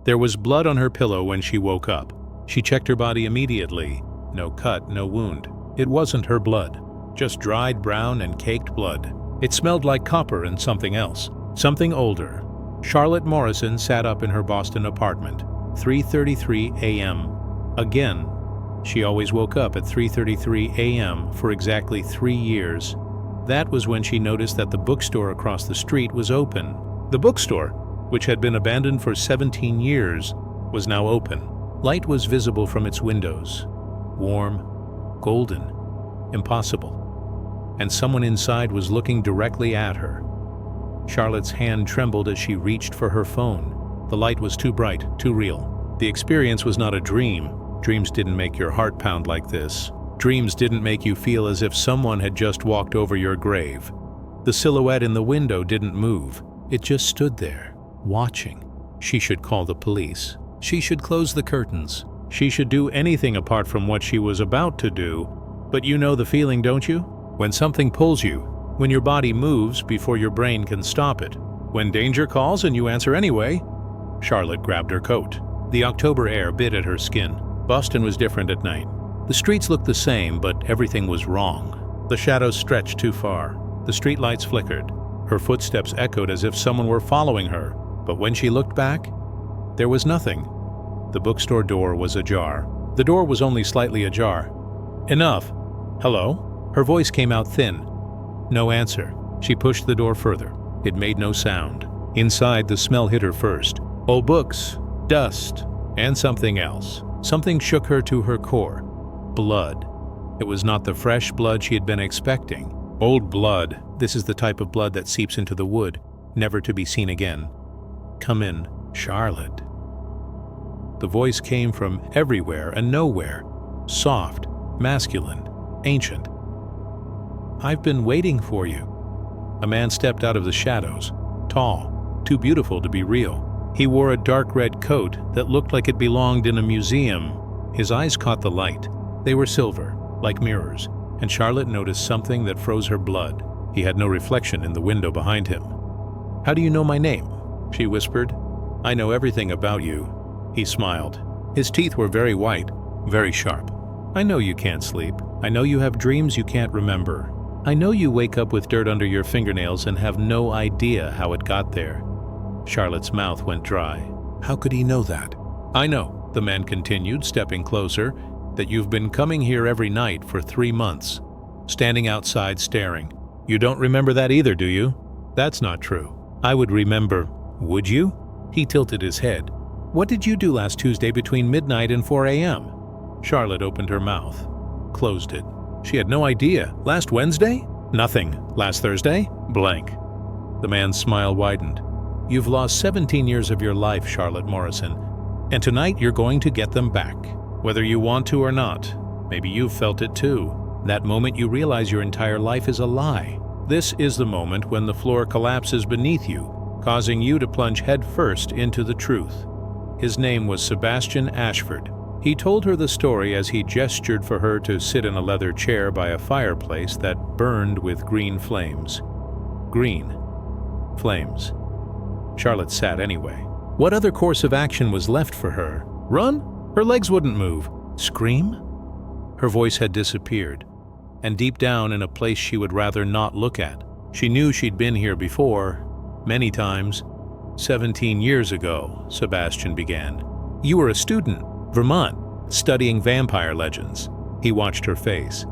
There was blood on her pillow when she woke up. She checked her body immediately. No cut, no wound. It wasn't her blood. Just dried brown and caked blood. It smelled like copper and something else. Something older. Charlotte Morrison sat up in her Boston apartment. 3:33 a.m. Again. She always woke up at 3:33 a.m. for exactly 3 years. That was when she noticed that the bookstore across the street was open. The bookstore, which had been abandoned for 17 years, was now open. Light was visible from its windows. Warm, golden, impossible. And someone inside was looking directly at her. Charlotte's hand trembled as she reached for her phone. The light was too bright, too real. The experience was not a dream. Dreams didn't make your heart pound like this. Dreams didn't make you feel as if someone had just walked over your grave. The silhouette in the window didn't move. It just stood there, watching. She should call the police. She should close the curtains. She should do anything apart from what she was about to do. But you know the feeling, don't you? When something pulls you, when your body moves before your brain can stop it, when danger calls and you answer anyway. Charlotte grabbed her coat. The October air bit at her skin. Boston was different at night. The streets looked the same, but everything was wrong. The shadows stretched too far. The streetlights flickered. Her footsteps echoed as if someone were following her. But when she looked back, there was nothing. The bookstore door was ajar. The door was only slightly ajar. Enough. Hello? Her voice came out thin. No answer. She pushed the door further. It made no sound. Inside, the smell hit her first. Old books, dust, and something else. Something shook her to her core. Blood. It was not the fresh blood she had been expecting. Old blood. This is the type of blood that seeps into the wood, never to be seen again. Come in, Charlotte. The voice came from everywhere and nowhere. Soft, masculine, ancient. I've been waiting for you. A man stepped out of the shadows. Tall, too beautiful to be real. He wore a dark red coat that looked like it belonged in a museum. His eyes caught the light. They were silver, like mirrors, and Charlotte noticed something that froze her blood. He had no reflection in the window behind him. How do you know my name? She whispered. I know everything about you. He smiled. His teeth were very white, very sharp. I know you can't sleep. I know you have dreams you can't remember. I know you wake up with dirt under your fingernails and have no idea how it got there. Charlotte's mouth went dry. How could he know that? I know, the man continued, stepping closer, that you've been coming here every night for 3 months, standing outside staring. You don't remember that either, do you? That's not true. I would remember. Would you? He tilted his head. What did you do last Tuesday between midnight and 4 a.m.? Charlotte opened her mouth, closed it. She had no idea. Last Wednesday? Nothing. Last Thursday? Blank. The man's smile widened. You've lost 17 years of your life, Charlotte Morrison, and tonight you're going to get them back, whether you want to or not. Maybe you've felt it too. That moment you realize your entire life is a lie. This is the moment when the floor collapses beneath you, causing you to plunge headfirst into the truth. His name was Sebastian Ashford. He told her the story as he gestured for her to sit in a leather chair by a fireplace that burned with green flames. Green flames. Charlotte sat anyway. What other course of action was left for her? Run? Her legs wouldn't move. Scream? Her voice had disappeared, and deep down in a place she would rather not look at. She knew she'd been here before, many times. 17 years ago, Sebastian began. You were a student, Vermont, studying vampire legends. He watched her face.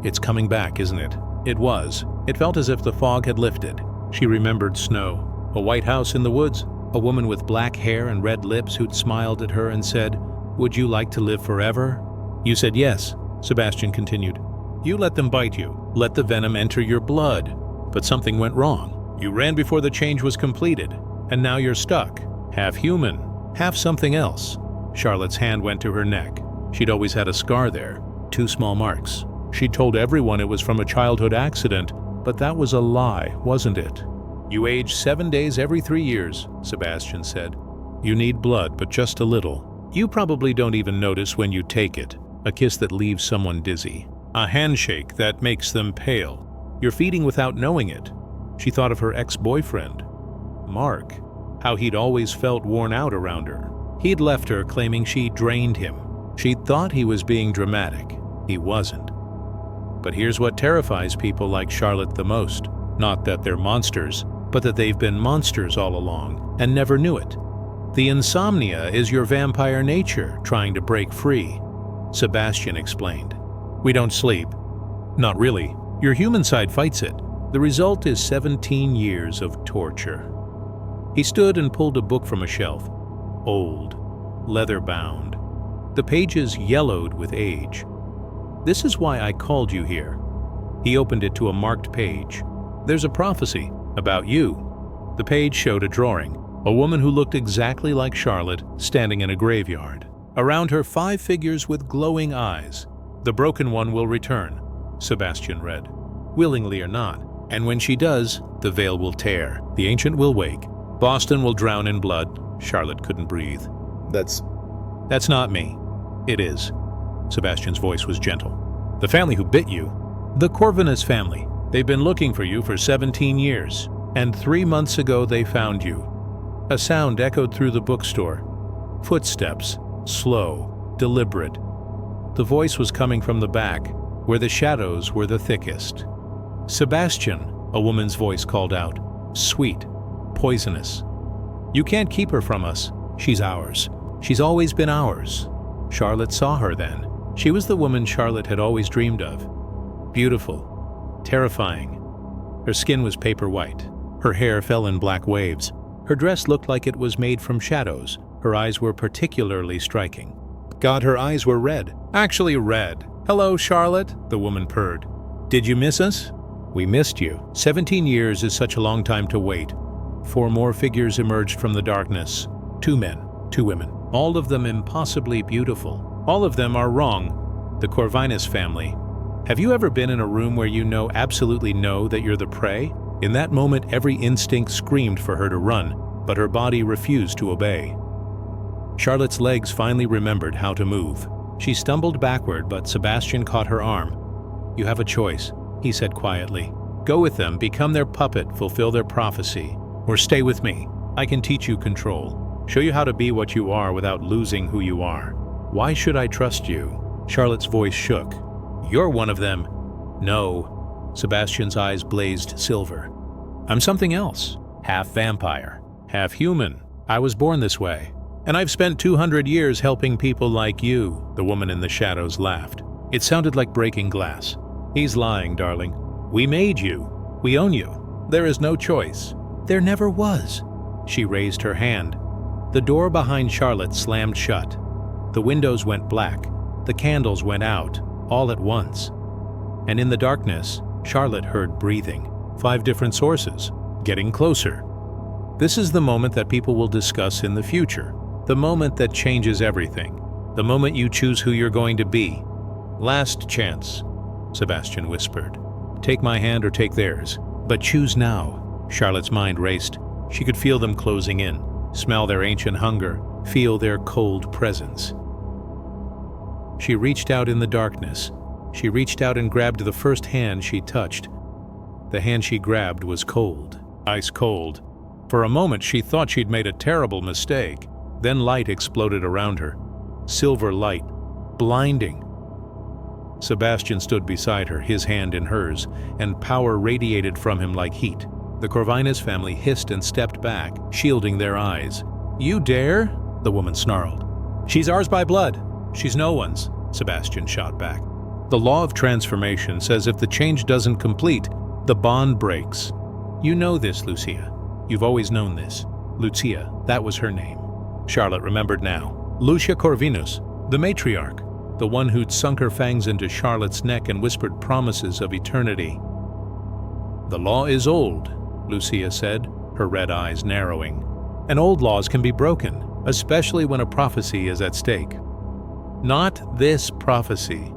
It's coming back, isn't it? It was. It felt as if the fog had lifted. She remembered snow, a white house in the woods, a woman with black hair and red lips who'd smiled at her and said, "Would you like to live forever?" You said yes, Sebastian continued. You let them bite you, let the venom enter your blood. But something went wrong. You ran before the change was completed, and now you're stuck. Half human, half something else. Charlotte's hand went to her neck. She'd always had a scar there, 2 small marks. She'd told everyone it was from a childhood accident, but that was a lie, wasn't it? You age 7 days every 3 years, Sebastian said. You need blood, but just a little. You probably don't even notice when you take it. A kiss that leaves someone dizzy. A handshake that makes them pale. You're feeding without knowing it. She thought of her ex-boyfriend, Mark, how he'd always felt worn out around her. He'd left her claiming she drained him. She thought he was being dramatic. He wasn't. But here's what terrifies people like Charlotte the most. Not that they're monsters, but that they've been monsters all along and never knew it. The insomnia is your vampire nature trying to break free, Sebastian explained. We don't sleep. Not really. Your human side fights it. The result is 17 years of torture. He stood and pulled a book from a shelf. Old, leather-bound. The pages yellowed with age. This is why I called you here. He opened it to a marked page. There's a prophecy about you. The page showed a drawing. A woman who looked exactly like Charlotte standing in a graveyard. Around her 5 figures with glowing eyes. The broken one will return, Sebastian read. Willingly or not. And when she does, the veil will tear. The ancient will wake. Boston will drown in blood. Charlotte couldn't breathe. That's not me. It is. Sebastian's voice was gentle. The family who bit you, the Corvinus family. They've been looking for you for 17 years. And 3 months ago they found you. A sound echoed through the bookstore. Footsteps, slow, deliberate. The voice was coming from the back, where the shadows were the thickest. Sebastian, a woman's voice called out. Sweet, poisonous. You can't keep her from us. She's ours. She's always been ours. Charlotte saw her then. She was the woman Charlotte had always dreamed of. Beautiful, terrifying. Her skin was paper white. Her hair fell in black waves. Her dress looked like it was made from shadows. Her eyes were particularly striking. God, her eyes were red. Actually red. Hello, Charlotte, the woman purred. Did you miss us? We missed you. 17 years is such a long time to wait. 4 more figures emerged from the darkness. 2 men, 2 women. All of them impossibly beautiful. All of them are wrong. The Corvinus family. Have you ever been in a room where you absolutely know that you're the prey? In that moment, every instinct screamed for her to run, but her body refused to obey. Charlotte's legs finally remembered how to move. She stumbled backward, but Sebastian caught her arm. You have a choice, he said quietly. Go with them, become their puppet, fulfill their prophecy. Or stay with me. I can teach you control. Show you how to be what you are without losing who you are. Why should I trust you? Charlotte's voice shook. You're one of them. No. Sebastian's eyes blazed silver. I'm something else. Half vampire, half human. I was born this way. And I've spent 200 years helping people like you, the woman in the shadows laughed. It sounded like breaking glass. He's lying, darling. We made you. We own you. There is no choice. There never was. She raised her hand. The door behind Charlotte slammed shut. The windows went black. The candles went out, all at once. And in the darkness, Charlotte heard breathing. 5 different sources, getting closer. This is the moment that people will discuss in the future. The moment that changes everything. The moment you choose who you're going to be. Last chance, Sebastian whispered. Take my hand or take theirs, but choose now. Charlotte's mind raced. She could feel them closing in, smell their ancient hunger, feel their cold presence. She reached out in the darkness. She reached out and grabbed the first hand she touched. The hand she grabbed was cold, ice cold. For a moment she thought she'd made a terrible mistake. Then light exploded around her. Silver light, blinding. Sebastian stood beside her, his hand in hers, and power radiated from him like heat. The Corvinus family hissed and stepped back, shielding their eyes. You dare? The woman snarled. She's ours by blood. She's no one's, Sebastian shot back. The law of transformation says if the change doesn't complete, the bond breaks. You know this, Lucia. You've always known this. Lucia, that was her name. Charlotte remembered now. Lucia Corvinus, the matriarch, the one who'd sunk her fangs into Charlotte's neck and whispered promises of eternity. The law is old, Lucia said, her red eyes narrowing. And old laws can be broken, especially when a prophecy is at stake. Not this prophecy.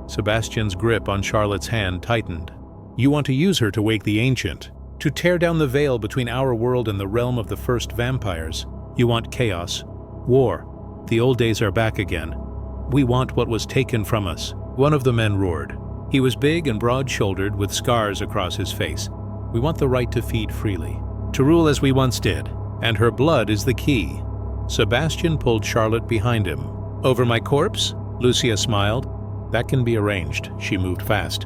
Sebastian's grip on Charlotte's hand tightened. You want to use her to wake the ancient, to tear down the veil between our world and the realm of the first vampires. You want chaos, war. The old days are back again. We want what was taken from us. One of the men roared. He was big and broad-shouldered with scars across his face. We want the right to feed freely, to rule as we once did, and her blood is the key. Sebastian pulled Charlotte behind him. "Over my corpse?" Lucia smiled. "That can be arranged." She moved fast.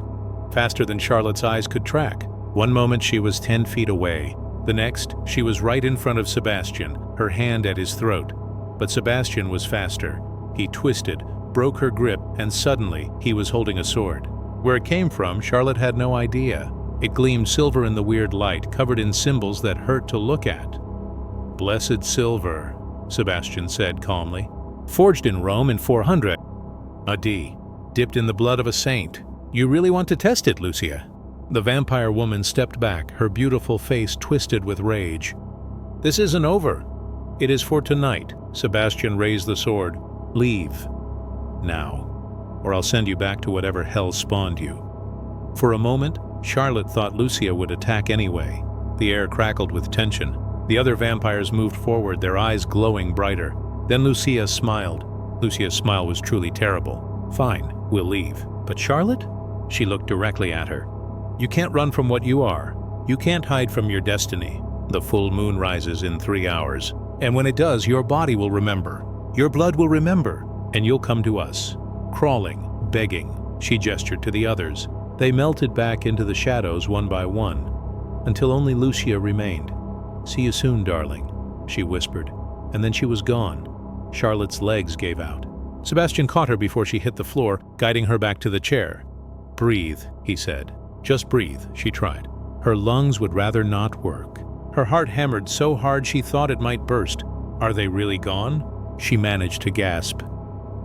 Faster than Charlotte's eyes could track. One moment she was 10 feet away. The next, she was right in front of Sebastian, her hand at his throat. But Sebastian was faster. He twisted, broke her grip, and suddenly he was holding a sword. Where it came from, Charlotte had no idea. It gleamed silver in the weird light, covered in symbols that hurt to look at. "Blessed silver," Sebastian said calmly. "Forged in Rome in 400. A D, dipped in the blood of a saint. You really want to test it, Lucia?" The vampire woman stepped back, her beautiful face twisted with rage. "This isn't over. It is for tonight." Sebastian raised the sword. "Leave. Now. Or I'll send you back to whatever hell spawned you." For a moment, Charlotte thought Lucia would attack anyway. The air crackled with tension. The other vampires moved forward, their eyes glowing brighter. Then Lucia smiled. Lucia's smile was truly terrible. "Fine, we'll leave. But Charlotte?" She looked directly at her. "You can't run from what you are. You can't hide from your destiny. The full moon rises in 3 hours. And when it does, your body will remember. Your blood will remember. And you'll come to us. Crawling, begging." She gestured to the others. They melted back into the shadows one by one, until only Lucia remained. "See you soon, darling," she whispered. And then she was gone. Charlotte's legs gave out. Sebastian caught her before she hit the floor, guiding her back to the chair. "Breathe," he said. "Just breathe," she tried. Her lungs would rather not work. Her heart hammered so hard she thought it might burst. "Are they really gone?" She managed to gasp.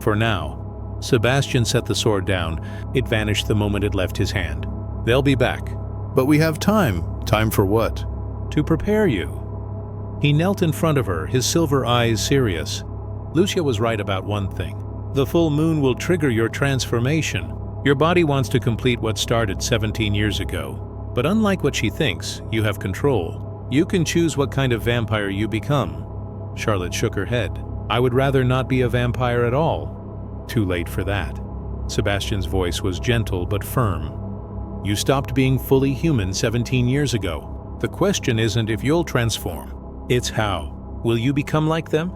"For now." Sebastian set the sword down. It vanished the moment it left his hand. "They'll be back." "But we have time." "Time for what?" "To prepare you." He knelt in front of her, his silver eyes serious. "Lucia was right about one thing. The full moon will trigger your transformation. Your body wants to complete what started 17 years ago. But unlike what she thinks, you have control. You can choose what kind of vampire you become." Charlotte shook her head. "I would rather not be a vampire at all." "Too late for that." Sebastian's voice was gentle but firm. "You stopped being fully human 17 years ago. The question isn't if you'll transform. It's how. Will you become like them?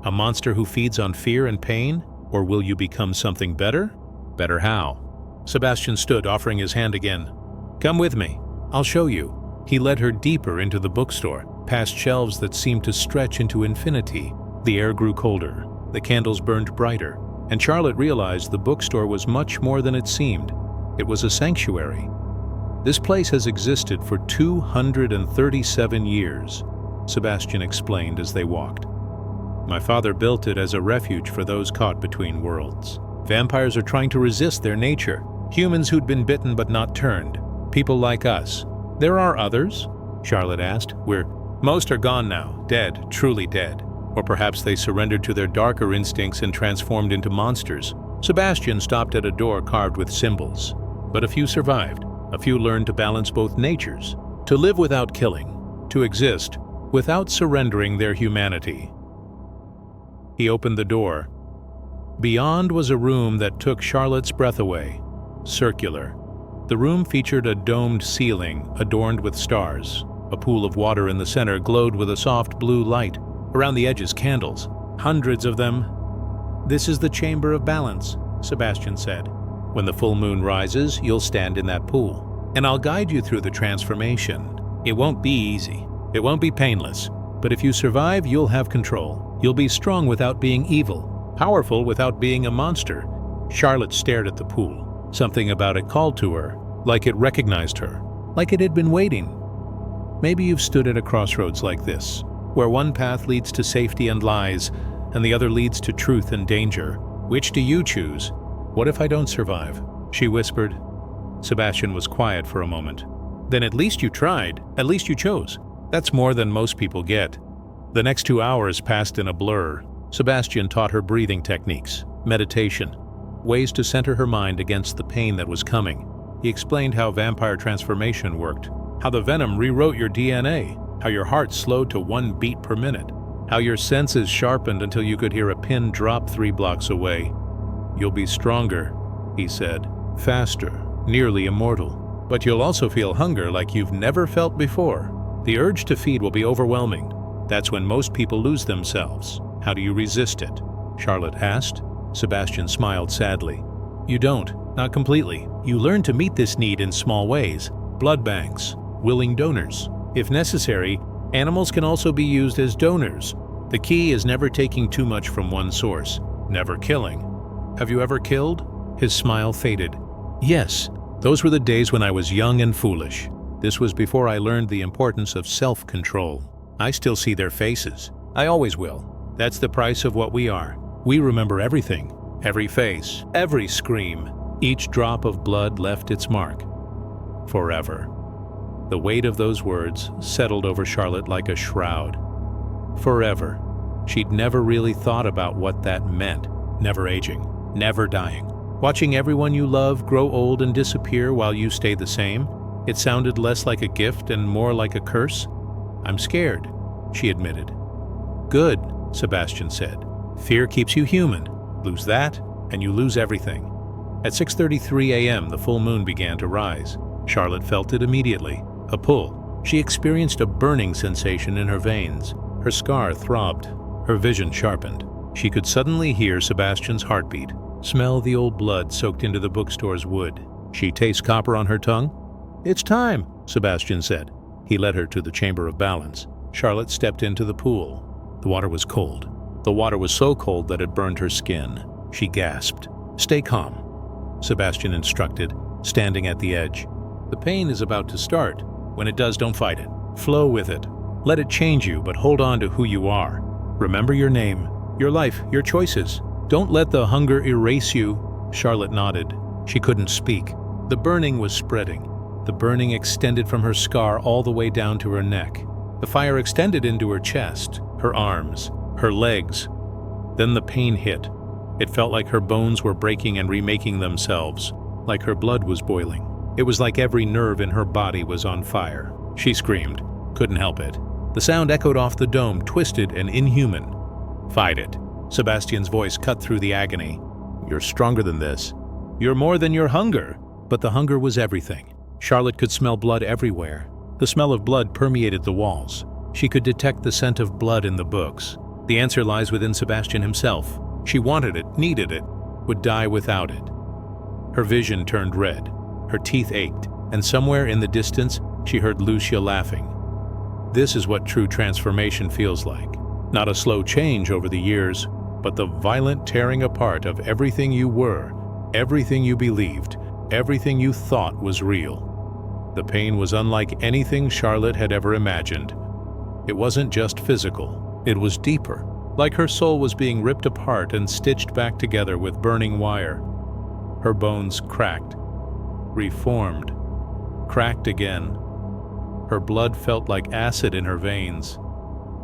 A monster who feeds on fear and pain? Or will you become something better? Better how?" Sebastian stood, offering his hand again. "Come with me. I'll show you." He led her deeper into the bookstore, past shelves that seemed to stretch into infinity. The air grew colder. The candles burned brighter. And Charlotte realized the bookstore was much more than it seemed. It was a sanctuary. "This place has existed for 237 years, Sebastian explained as they walked. "My father built it as a refuge for those caught between worlds. Vampires are trying to resist their nature. Humans who'd been bitten but not turned. People like us. There are others?" Charlotte asked. Most are gone now, dead, truly dead. Or perhaps they surrendered to their darker instincts and transformed into monsters." Sebastian stopped at a door carved with symbols. "But a few survived. A few learned to balance both natures. To live without killing. To exist without surrendering their humanity." He opened the door. Beyond was a room that took Charlotte's breath away. Circular. The room featured a domed ceiling adorned with stars. A pool of water in the center glowed with a soft blue light. Around the edges, candles. Hundreds of them. "This is the Chamber of Balance," Sebastian said. "When the full moon rises, you'll stand in that pool. And I'll guide you through the transformation. It won't be easy. It won't be painless. But if you survive, you'll have control. You'll be strong without being evil. Powerful without being a monster." Charlotte stared at the pool. Something about it called to her, like it recognized her, like it had been waiting. Maybe you've stood at a crossroads like this, where one path leads to safety and lies, and the other leads to truth and danger. Which do you choose? "What if I don't survive?" she whispered. Sebastian was quiet for a moment. "Then at least you tried. At least you chose. That's more than most people get." The next 2 hours passed in a blur. Sebastian taught her breathing techniques, meditation, ways to center her mind against the pain that was coming. He explained how vampire transformation worked, how the venom rewrote your DNA, how your heart slowed to 1 beat per minute, how your senses sharpened until you could hear a pin drop 3 blocks away. "You'll be stronger," he said, "faster, nearly immortal. But you'll also feel hunger like you've never felt before. The urge to feed will be overwhelming. That's when most people lose themselves. How do you resist it? Charlotte asked. Sebastian smiled sadly. You don't, not completely. You learn to meet this need in small ways. Blood banks, willing donors. If necessary, animals can also be used as donors. The key is never taking too much from one source, never killing. Have you ever killed? His smile faded. Yes, those were the days when I was young and foolish. This was before I learned the importance of self-control. I still see their faces. I always will. That's the price of what we are. We remember everything. Every face, every scream. Each drop of blood left its mark. Forever. The weight of those words settled over Charlotte like a shroud. Forever. She'd never really thought about what that meant. Never aging, never dying. Watching everyone you love grow old and disappear while you stay the same, it sounded less like a gift and more like a curse. I'm scared, she admitted. Good, Sebastian said. Fear keeps you human. Lose that, and you lose everything. At 6:33 a.m., the full moon began to rise. Charlotte felt it immediately. A pull. She experienced a burning sensation in her veins. Her scar throbbed. Her vision sharpened. She could suddenly hear Sebastian's heartbeat, smell the old blood soaked into the bookstore's wood. She tastes copper on her tongue. It's time, Sebastian said. He led her to the chamber of balance. Charlotte stepped into the pool. The water was cold. The water was so cold that it burned her skin. She gasped. Stay calm, Sebastian instructed, standing at the edge. The pain is about to start. When it does, don't fight it. Flow with it. Let it change you, but hold on to who you are. Remember your name, your life, your choices. Don't let the hunger erase you. Charlotte nodded. She couldn't speak. The burning was spreading. The burning extended from her scar all the way down to her neck. The fire extended into her chest, her arms, her legs. Then the pain hit. It felt like her bones were breaking and remaking themselves, like her blood was boiling. It was like every nerve in her body was on fire. She screamed, couldn't help it. The sound echoed off the dome, twisted and inhuman. Fight it. Sebastian's voice cut through the agony. You're stronger than this. You're more than your hunger. But the hunger was everything. Charlotte could smell blood everywhere. The smell of blood permeated the walls. She could detect the scent of blood in the books. The answer lies within Sebastian himself. She wanted it, needed it, would die without it. Her vision turned red. Her teeth ached, and somewhere in the distance, she heard Lucia laughing. This is what true transformation feels like. Not a slow change over the years, but the violent tearing apart of everything you were, everything you believed, everything you thought was real. The pain was unlike anything Charlotte had ever imagined. It wasn't just physical, it was deeper, like her soul was being ripped apart and stitched back together with burning wire. Her bones cracked, reformed, cracked again. Her blood felt like acid in her veins.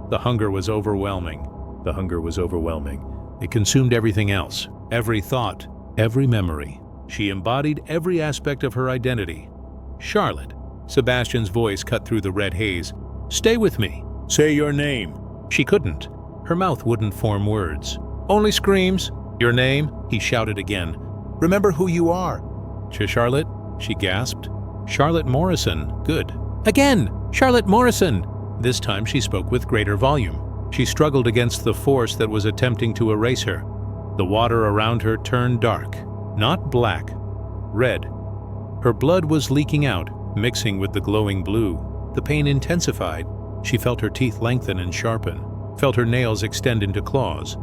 The hunger was overwhelming. The hunger was overwhelming. It consumed everything else, every thought, every memory. She embodied every aspect of her identity. Charlotte. Sebastian's voice cut through the red haze. Stay with me. Say your name. She couldn't. Her mouth wouldn't form words. Only screams. Your name? He shouted again. Remember who you are. Charlotte? She gasped. Charlotte Morrison. Good. Again! Charlotte Morrison! This time she spoke with greater volume. She struggled against the force that was attempting to erase her. The water around her turned dark. Not black. Red. Her blood was leaking out, mixing with the glowing blue. The pain intensified. She felt her teeth lengthen and sharpen, felt her nails extend into claws.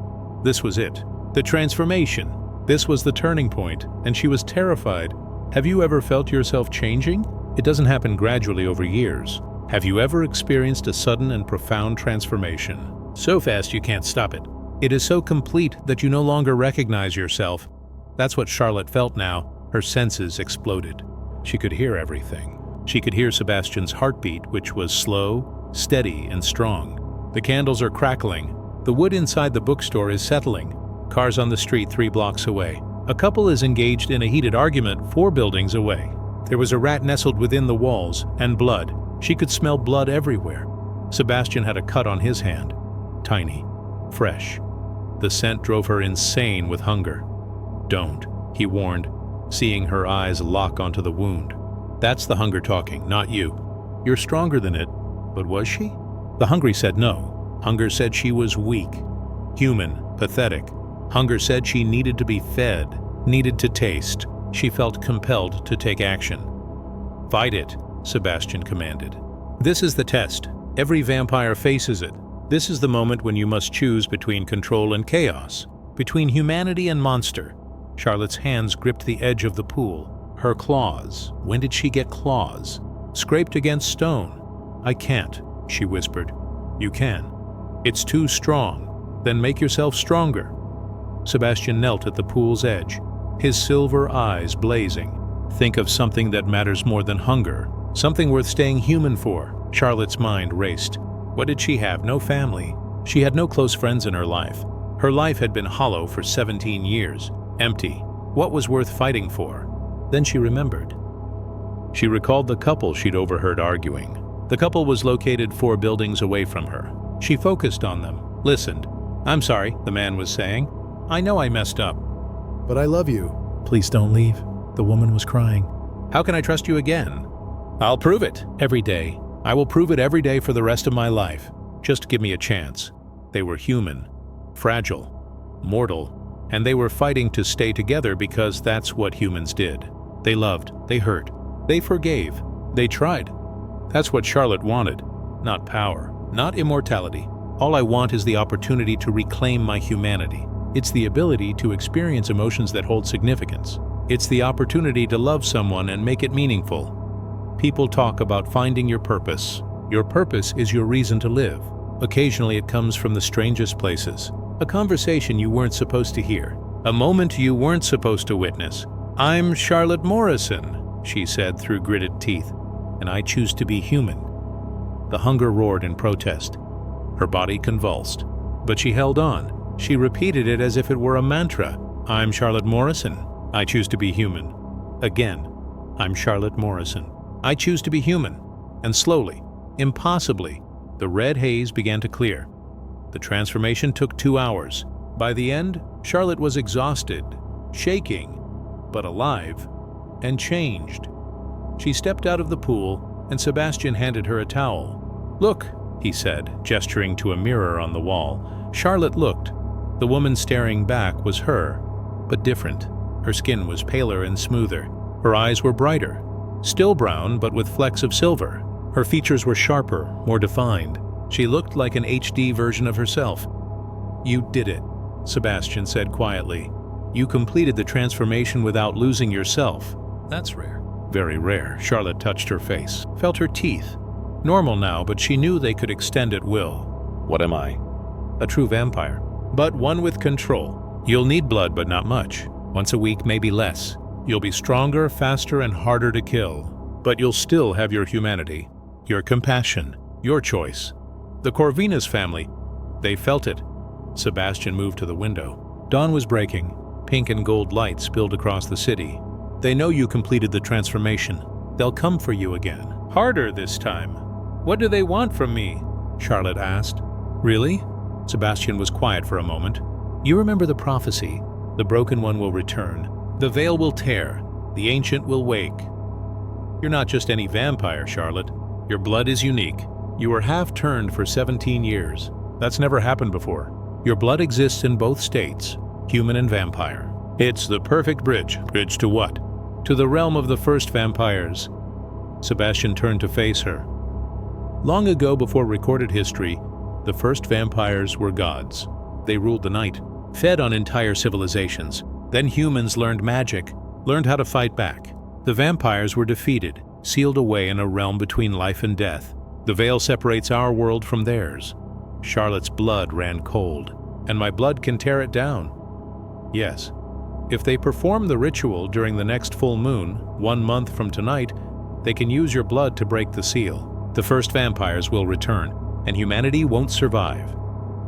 This was it. The transformation. This was the turning point, and she was terrified. Have you ever felt yourself changing? It doesn't happen gradually over years. Have you ever experienced a sudden and profound transformation? So fast you can't stop it. It is so complete that you no longer recognize yourself. That's what Charlotte felt now. Her senses exploded. She could hear everything. She could hear Sebastian's heartbeat, which was slow, steady, and strong. The candles are crackling. The wood inside the bookstore is settling. Cars on the street 3 blocks away. A couple is engaged in a heated argument 4 buildings away. There was a rat nestled within the walls, and blood. She could smell blood everywhere. Sebastian had a cut on his hand. Tiny. Fresh. The scent drove her insane with hunger. Don't, he warned, seeing her eyes lock onto the wound. That's the hunger talking, not you. You're stronger than it. But was she? The hungry said no. Hunger said she was weak. Human, pathetic. Hunger said she needed to be fed, needed to taste. She felt compelled to take action. "Fight it," Sebastian commanded. "This is the test. Every vampire faces it. This is the moment when you must choose between control and chaos, between humanity and monster." Charlotte's hands gripped the edge of the pool. Her claws, when did she get claws? Scraped against stone. "I can't," she whispered. "You can. It's too strong. Then make yourself stronger." Sebastian knelt at the pool's edge, his silver eyes blazing. "Think of something that matters more than hunger, something worth staying human for." Charlotte's mind raced. What did she have? No family. She had no close friends in her life. Her life had been hollow for 17 years, empty. What was worth fighting for? Then she remembered. She recalled the couple she'd overheard arguing. The couple was located 4 buildings away from her. She focused on them, listened. "I'm sorry," the man was saying. "I know I messed up." "But I love you." "Please don't leave," the woman was crying. "How can I trust you again?" "I'll prove it every day. I will prove it every day for the rest of my life. Just give me a chance." They were human, fragile, mortal, and they were fighting to stay together because that's what humans did. They loved, they hurt, they forgave, they tried. That's what Charlotte wanted. Not power, not immortality. All I want is the opportunity to reclaim my humanity. It's the ability to experience emotions that hold significance. It's the opportunity to love someone and make it meaningful. People talk about finding your purpose. Your purpose is your reason to live. Occasionally it comes from the strangest places. A conversation you weren't supposed to hear. A moment you weren't supposed to witness. "I'm Charlotte Morrison," she said through gritted teeth, "and I choose to be human." The hunger roared in protest. Her body convulsed. But she held on. She repeated it as if it were a mantra. "I'm Charlotte Morrison. I choose to be human." Again, "I'm Charlotte Morrison. I choose to be human." And slowly, impossibly, the red haze began to clear. The transformation took 2 hours. By the end, Charlotte was exhausted, shaking, but alive, and changed. She stepped out of the pool, and Sebastian handed her a towel. "Look," he said, gesturing to a mirror on the wall. Charlotte looked. The woman staring back was her, but different. Her skin was paler and smoother. Her eyes were brighter, still brown but with flecks of silver. Her features were sharper, more defined. She looked like an HD version of herself. "You did it," Sebastian said quietly. "You completed the transformation without losing yourself. That's rare." Very rare. Charlotte touched her face, felt her teeth. Normal now, but she knew they could extend at will. "What am I?" "A true vampire, but one with control. You'll need blood, but not much. Once a week, maybe less. You'll be stronger, faster, and harder to kill. But you'll still have your humanity, your compassion, your choice." The Corvinus family, they felt it. Sebastian moved to the window. Dawn was breaking. Pink and gold light spilled across the city. "They know you completed the transformation. They'll come for you again. Harder this time." "What do they want from me?" Charlotte asked. "Really?" Sebastian was quiet for a moment. "You remember the prophecy. The broken one will return. The veil will tear. The ancient will wake. You're not just any vampire, Charlotte. Your blood is unique. You were half-turned for 17 years. That's never happened before. Your blood exists in both states, human and vampire. It's the perfect bridge. Bridge to what? To the realm of the first vampires." Sebastian turned to face her. Long ago, before recorded history, the first vampires were gods. They ruled the night, fed on entire civilizations. Then humans learned magic, learned how to fight back. The vampires were defeated, sealed away in a realm between life and death. The veil separates our world from theirs. Charlotte's blood ran cold, and my blood can tear it down. Yes. If they perform the ritual during the next full moon, 1 month from tonight, they can use your blood to break the seal. The first vampires will return, and humanity won't survive.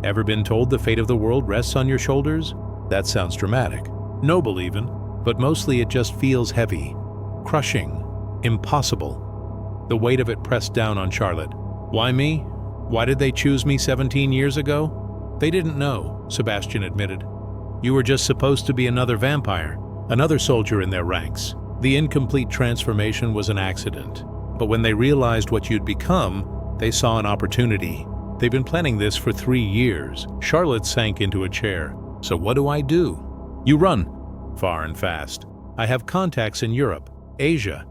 Ever been told the fate of the world rests on your shoulders? That sounds dramatic. Noble even, but mostly it just feels heavy, crushing, impossible. The weight of it pressed down on Charlotte. Why me? Why did they choose me 17 years ago? They didn't know, Sebastian admitted. You were just supposed to be another vampire, another soldier in their ranks. The incomplete transformation was an accident. But when they realized what you'd become, they saw an opportunity. They've been planning this for 3 years. Charlotte sank into a chair. So what do I do? You run. Far and fast. I have contacts in Europe, Asia,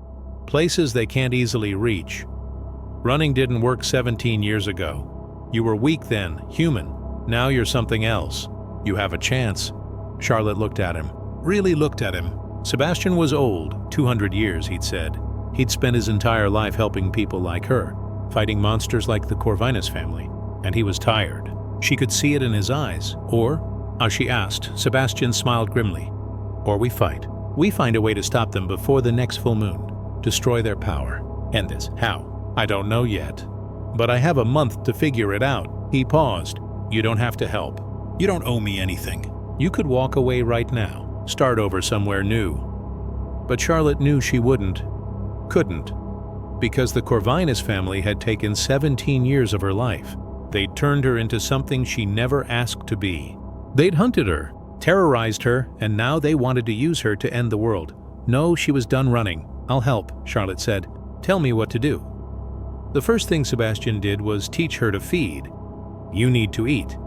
places they can't easily reach. Running didn't work 17 years ago. You were weak then, human. Now you're something else. You have a chance. Charlotte looked at him. Really looked at him. Sebastian was old, 200 years, he'd said. He'd spent his entire life helping people like her, fighting monsters like the Corvinus family, and he was tired. She could see it in his eyes. Or, as she asked, Sebastian smiled grimly. Or we fight. We find a way to stop them before the next full moon. Destroy their power. End this. How? I don't know yet. But I have a month to figure it out. He paused. You don't have to help. You don't owe me anything. You could walk away right now. Start over somewhere new. But Charlotte knew she couldn't. Because the Corvinus family had taken 17 years of her life. They'd turned her into something she never asked to be. They'd hunted her, terrorized her, and now they wanted to use her to end the world. No, she was done running. I'll help, Charlotte said. Tell me what to do. The first thing Sebastian did was teach her to feed. You need to eat,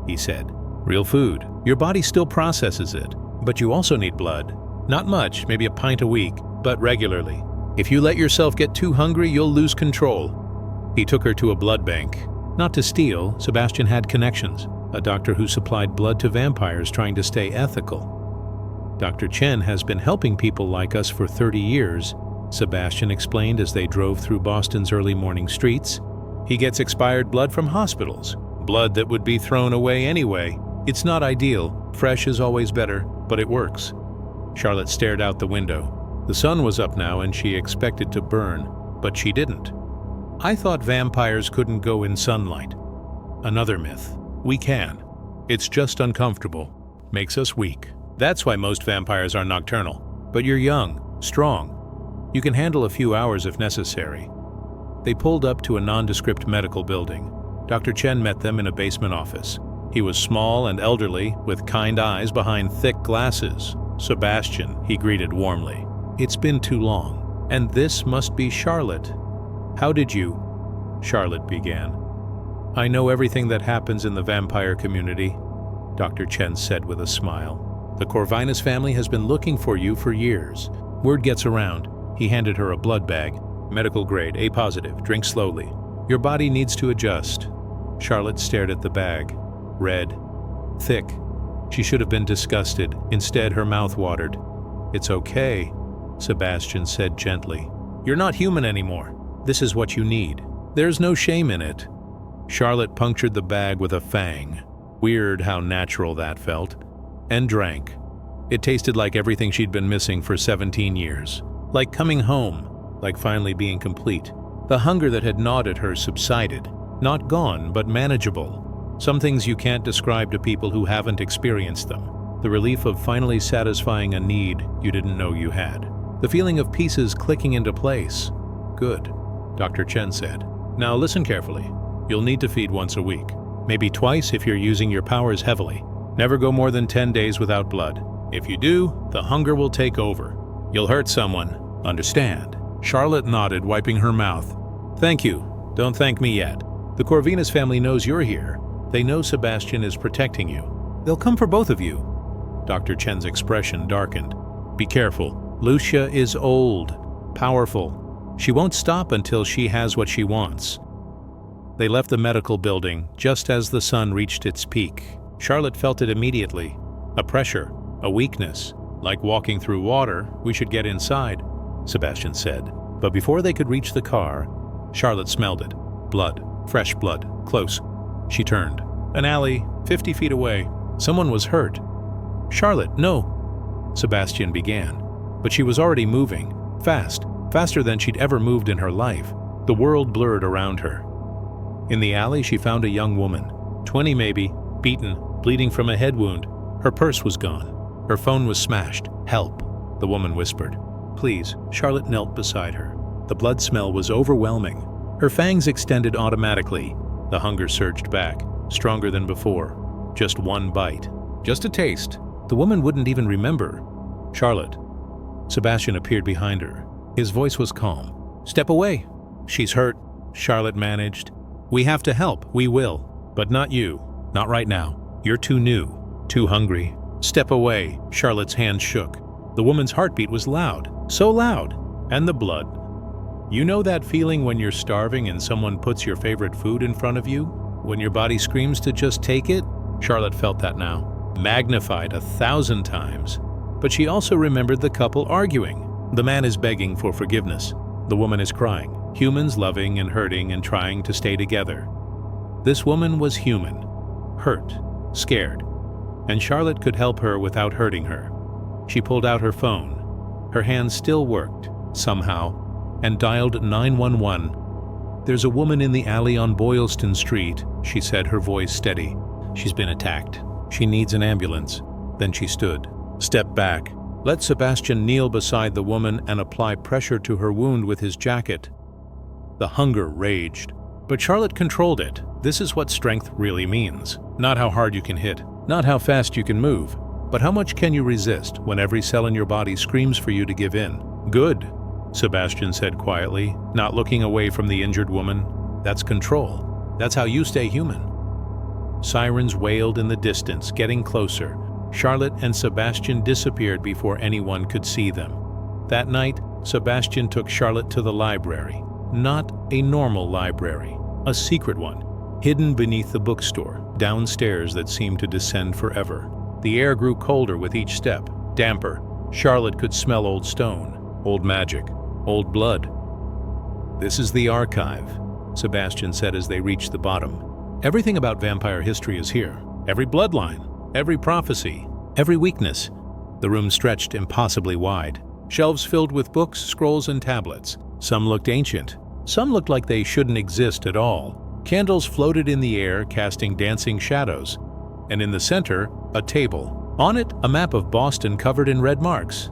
he said. Real food. Your body still processes it, but you also need blood. Not much, maybe a pint a week, but regularly. If you let yourself get too hungry, you'll lose control. He took her to a blood bank. Not to steal, Sebastian had connections. A doctor who supplied blood to vampires trying to stay ethical. Dr. Chen has been helping people like us for 30 years, Sebastian explained as they drove through Boston's early morning streets. He gets expired blood from hospitals, blood that would be thrown away anyway. It's not ideal, fresh is always better, but it works. Charlotte stared out the window. The sun was up now and she expected to burn, but she didn't. I thought vampires couldn't go in sunlight. Another myth. We can. It's just uncomfortable. Makes us weak. That's why most vampires are nocturnal. But you're young, strong. You can handle a few hours if necessary. They pulled up to a nondescript medical building. Dr. Chen met them in a basement office. He was small and elderly, with kind eyes behind thick glasses. Sebastian, he greeted warmly. It's been too long. And this must be Charlotte. How did you? Charlotte began. I know everything that happens in the vampire community, Dr. Chen said with a smile. The Corvinus family has been looking for you for years. Word gets around. He handed her a blood bag. Medical grade, A positive, drink slowly. Your body needs to adjust. Charlotte stared at the bag. Red. Thick. She should have been disgusted. Instead, her mouth watered. It's okay, Sebastian said gently. You're not human anymore. This is what you need. There's no shame in it. Charlotte punctured the bag with a fang. Weird how natural that felt. And drank. It tasted like everything she'd been missing for 17 years. Like coming home. Like finally being complete. The hunger that had gnawed at her subsided. Not gone, but manageable. Some things you can't describe to people who haven't experienced them. The relief of finally satisfying a need you didn't know you had. The feeling of pieces clicking into place. Good, Dr. Chen said. Now listen carefully. You'll need to feed once a week. Maybe twice if you're using your powers heavily. Never go more than 10 days without blood. If you do, the hunger will take over. You'll hurt someone. Understand? Charlotte nodded, wiping her mouth. Thank you. Don't thank me yet. The Corvinus family knows you're here. They know Sebastian is protecting you. They'll come for both of you. Dr. Chen's expression darkened. Be careful. Lucia is old, powerful. She won't stop until she has what she wants. They left the medical building just as the sun reached its peak. Charlotte felt it immediately. A pressure, a weakness. Like walking through water, we should get inside, Sebastian said. But before they could reach the car, Charlotte smelled it. Blood, fresh blood, close. She turned. An alley, 50 feet away. Someone was hurt. Charlotte, no, Sebastian began. But she was already moving, fast, faster than she'd ever moved in her life. The world blurred around her. In the alley, she found a young woman, 20 maybe, beaten, bleeding from a head wound. Her purse was gone. Her phone was smashed. Help, the woman whispered. Please, Charlotte knelt beside her. The blood smell was overwhelming. Her fangs extended automatically. The hunger surged back, stronger than before. Just one bite. Just a taste. The woman wouldn't even remember. Charlotte. Sebastian appeared behind her. His voice was calm. Step away. She's hurt, Charlotte managed. We have to help, we will. But not you. Not right now. You're too new. Too hungry. Step away. Charlotte's hand shook. The woman's heartbeat was loud. So loud. And the blood. You know that feeling when you're starving and someone puts your favorite food in front of you? When your body screams to just take it? Charlotte felt that now. Magnified 1,000 times. But she also remembered the couple arguing. The man is begging for forgiveness. The woman is crying. Humans loving and hurting and trying to stay together. This woman was human. Hurt. Scared. And Charlotte could help her without hurting her. She pulled out her phone. Her hand still worked, somehow, and dialed 911. "There's a woman in the alley on Boylston Street," she said, her voice steady. "She's been attacked. She needs an ambulance." Then she stood. Stepped back. Let Sebastian kneel beside the woman and apply pressure to her wound with his jacket. The hunger raged. But Charlotte controlled it. This is what strength really means. Not how hard you can hit, not how fast you can move, but how much can you resist when every cell in your body screams for you to give in. "Good," Sebastian said quietly, not looking away from the injured woman. "That's control. That's how you stay human." Sirens wailed in the distance, getting closer. Charlotte and Sebastian disappeared before anyone could see them. That night, Sebastian took Charlotte to the library. Not a normal library, a secret one, hidden beneath the bookstore, downstairs that seemed to descend forever. The air grew colder with each step, damper. Charlotte could smell old stone, old magic, old blood. "This is the archive," Sebastian said as they reached the bottom. "Everything about vampire history is here. Every bloodline, every prophecy, every weakness." The room stretched impossibly wide. Shelves filled with books, scrolls, and tablets. Some looked ancient. Some looked like they shouldn't exist at all. Candles floated in the air, casting dancing shadows. And in the center, a table. On it, a map of Boston covered in red marks.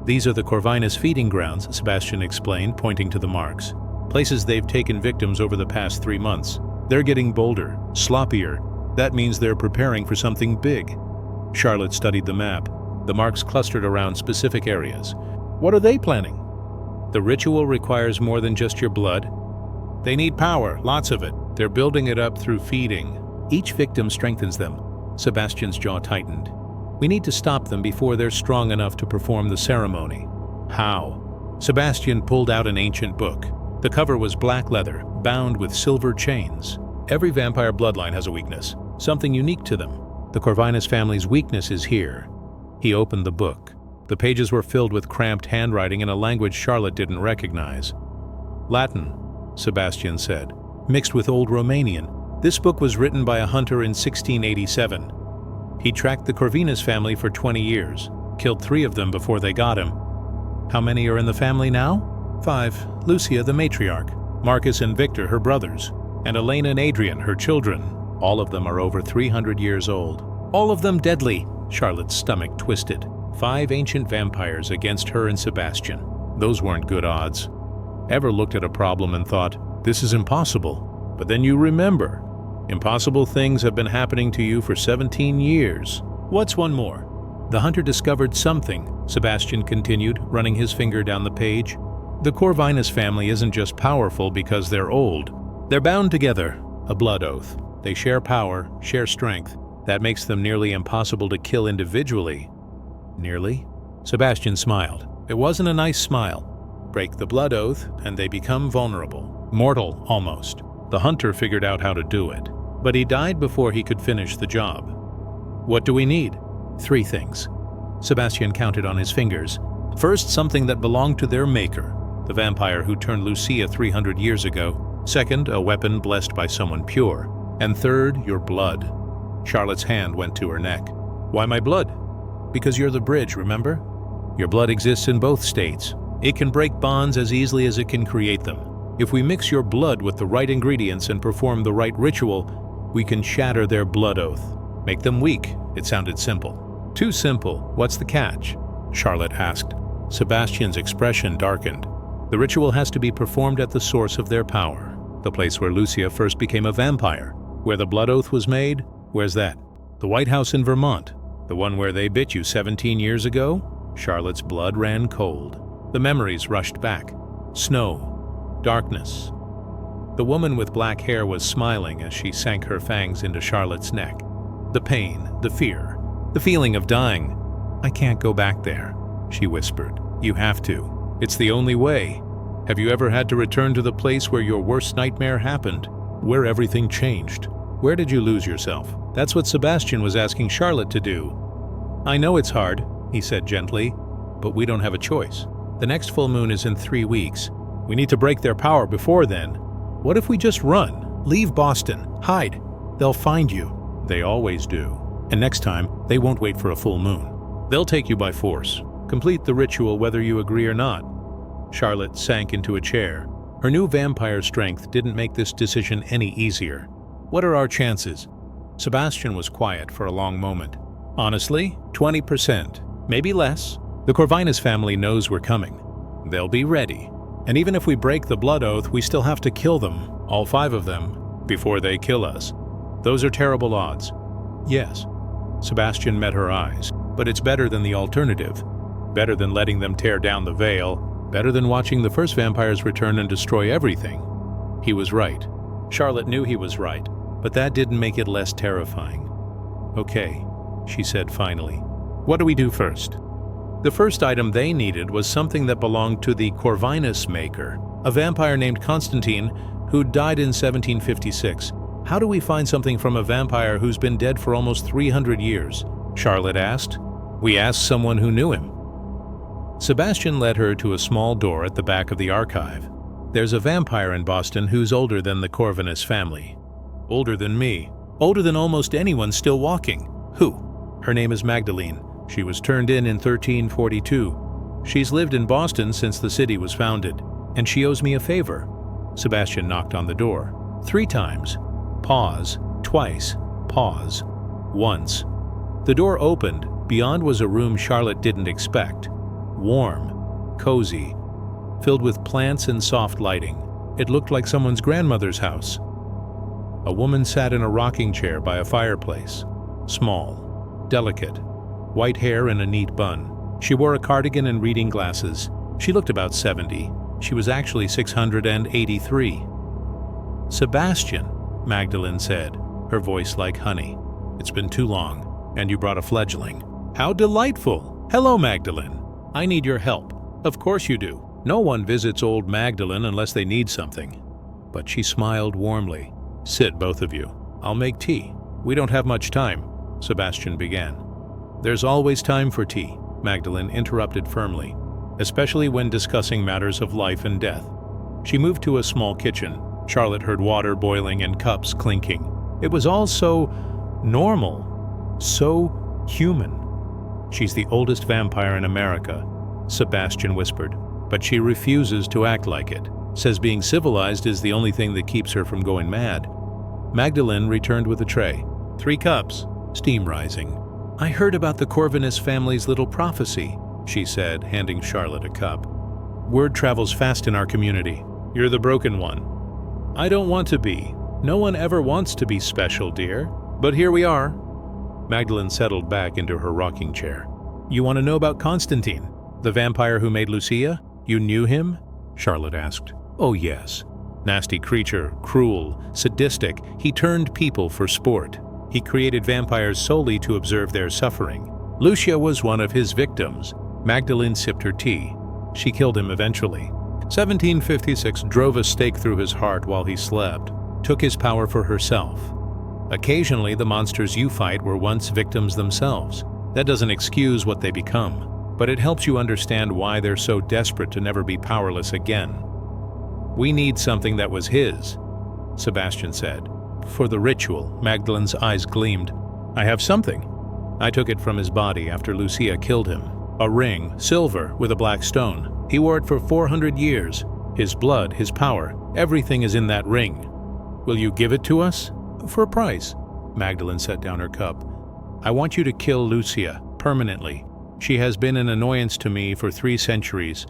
"These are the Corvinus feeding grounds," Sebastian explained, pointing to the marks. "Places they've taken victims over the past 3 months. They're getting bolder, sloppier. That means they're preparing for something big." Charlotte studied the map. The marks clustered around specific areas. "What are they planning?" "The ritual requires more than just your blood. They need power, lots of it. They're building it up through feeding. Each victim strengthens them." Sebastian's jaw tightened. "We need to stop them before they're strong enough to perform the ceremony." "How?" Sebastian pulled out an ancient book. The cover was black leather, bound with silver chains. "Every vampire bloodline has a weakness, something unique to them. The Corvinus family's weakness is here." He opened the book. The pages were filled with cramped handwriting in a language Charlotte didn't recognize. "Latin," Sebastian said, "mixed with Old Romanian. This book was written by a hunter in 1687. He tracked the Corvinus family for 20 years, killed 3 of them before they got him." "How many are in the family now?" 5. "Lucia, the matriarch, Marcus and Victor, her brothers, and Elena and Adrian, her children. All of them are over 300 years old. All of them deadly." Charlotte's stomach twisted. 5 ancient vampires against her and Sebastian. Those weren't good odds. Ever looked at a problem and thought, "This is impossible," but then you remember. Impossible things have been happening to you for 17 years. "What's one more?" "The hunter discovered something," Sebastian continued, running his finger down the page. "The Corvinus family isn't just powerful because they're old. They're bound together, a blood oath. They share power, share strength. That makes them nearly impossible to kill individually." "Nearly?" Sebastian smiled. It wasn't a nice smile. "Break the blood oath, and they become vulnerable. Mortal, almost. The hunter figured out how to do it. But he died before he could finish the job." "What do we need?" 3 things. Sebastian counted on his fingers. "First, something that belonged to their maker, the vampire who turned Lucia 300 years ago. Second, a weapon blessed by someone pure. And third, your blood." Charlotte's hand went to her neck. "Why my blood?" "Because you're the bridge, remember? Your blood exists in both states. It can break bonds as easily as it can create them. If we mix your blood with the right ingredients and perform the right ritual, we can shatter their blood oath. Make them weak." It sounded simple. "Too simple. What's the catch?" Charlotte asked. Sebastian's expression darkened. "The ritual has to be performed at the source of their power. The place where Lucia first became a vampire. Where the blood oath was made? Where's that?" "The White House in Vermont. The one where they bit you 17 years ago?" Charlotte's blood ran cold. The memories rushed back. Snow. Darkness. The woman with black hair was smiling as she sank her fangs into Charlotte's neck. The pain, the fear, the feeling of dying. "I can't go back there," she whispered. "You have to. It's the only way. Have you ever had to return to the place where your worst nightmare happened? Where everything changed? Where did you lose yourself?" That's what Sebastian was asking Charlotte to do. "I know it's hard," he said gently, "but we don't have a choice. The next full moon is in 3 weeks. We need to break their power before then. What if we just run? Leave Boston. Hide. They'll find you." "They always do. And next time, they won't wait for a full moon. They'll take you by force. Complete the ritual whether you agree or not." Charlotte sank into a chair. Her new vampire strength didn't make this decision any easier. "What are our chances?" Sebastian was quiet for a long moment. "Honestly, 20%. Maybe less. The Corvinus family knows we're coming. They'll be ready. And even if we break the blood oath, we still have to kill them, all 5 of them, before they kill us. Those are terrible odds." "Yes." Sebastian met her eyes. "But it's better than the alternative. Better than letting them tear down the veil. Better than watching the first vampires return and destroy everything." He was right. Charlotte knew he was right, but that didn't make it less terrifying. "Okay," she said finally. "What do we do first?" The first item they needed was something that belonged to the Corvinus maker, a vampire named Constantine who died in 1756. "How do we find something from a vampire who's been dead for almost 300 years? Charlotte asked. "We asked someone who knew him." Sebastian led her to a small door at the back of the archive. "There's a vampire in Boston who's older than the Corvinus family. Older than me. Older than almost anyone still walking." "Who?" "Her name is Magdalene. She was turned in 1342. She's lived in Boston since the city was founded, and she owes me a favor." Sebastian knocked on the door. 3 times. Pause. Twice. Pause. Once. The door opened. Beyond was a room Charlotte didn't expect. Warm. Cozy. Filled with plants and soft lighting. It looked like someone's grandmother's house. A woman sat in a rocking chair by a fireplace. Small. Delicate. White hair in a neat bun. She wore a cardigan and reading glasses. She looked about 70. She was actually 683. "Sebastian," Magdalene said, her voice like honey. "It's been too long, and you brought a fledgling." "How delightful! Hello, Magdalene. I need your help." "Of course you do. No one visits old Magdalene unless they need something." But she smiled warmly. "Sit, both of you. I'll make tea." "We don't have much time," Sebastian began. "There's always time for tea," Magdalene interrupted firmly, "especially when discussing matters of life and death." She moved to a small kitchen. Charlotte heard water boiling and cups clinking. It was all so normal, so human. "She's the oldest vampire in America," Sebastian whispered, "but she refuses to act like it. Says being civilized is the only thing that keeps her from going mad." Magdalene returned with a tray. 3 cups, steam rising. "I heard about the Corvinus family's little prophecy," she said, handing Charlotte a cup. "Word travels fast in our community. You're the broken one." "I don't want to be. No one ever wants to be special, dear. But here we are." Magdalene settled back into her rocking chair. "You want to know about Constantine, the vampire who made Lucia? You knew him?" Charlotte asked. "Oh yes. Nasty creature, cruel, sadistic. He turned people for sport. He created vampires solely to observe their suffering. Lucia was one of his victims." Magdalene sipped her tea. "She killed him eventually. 1756 drove a stake through his heart while he slept, took his power for herself. Occasionally, the monsters you fight were once victims themselves. That doesn't excuse what they become, but it helps you understand why they're so desperate to never be powerless again." "We need something that was his," Sebastian said. "For the ritual," Magdalene's eyes gleamed. "I have something. I took it from his body after Lucia killed him. A ring, silver, with a black stone. He wore it for 400 years. His blood, his power, everything is in that ring. Will you give it to us?" "For a price." Magdalene set down her cup. "I want you to kill Lucia, permanently. She has been an annoyance to me for 3 centuries.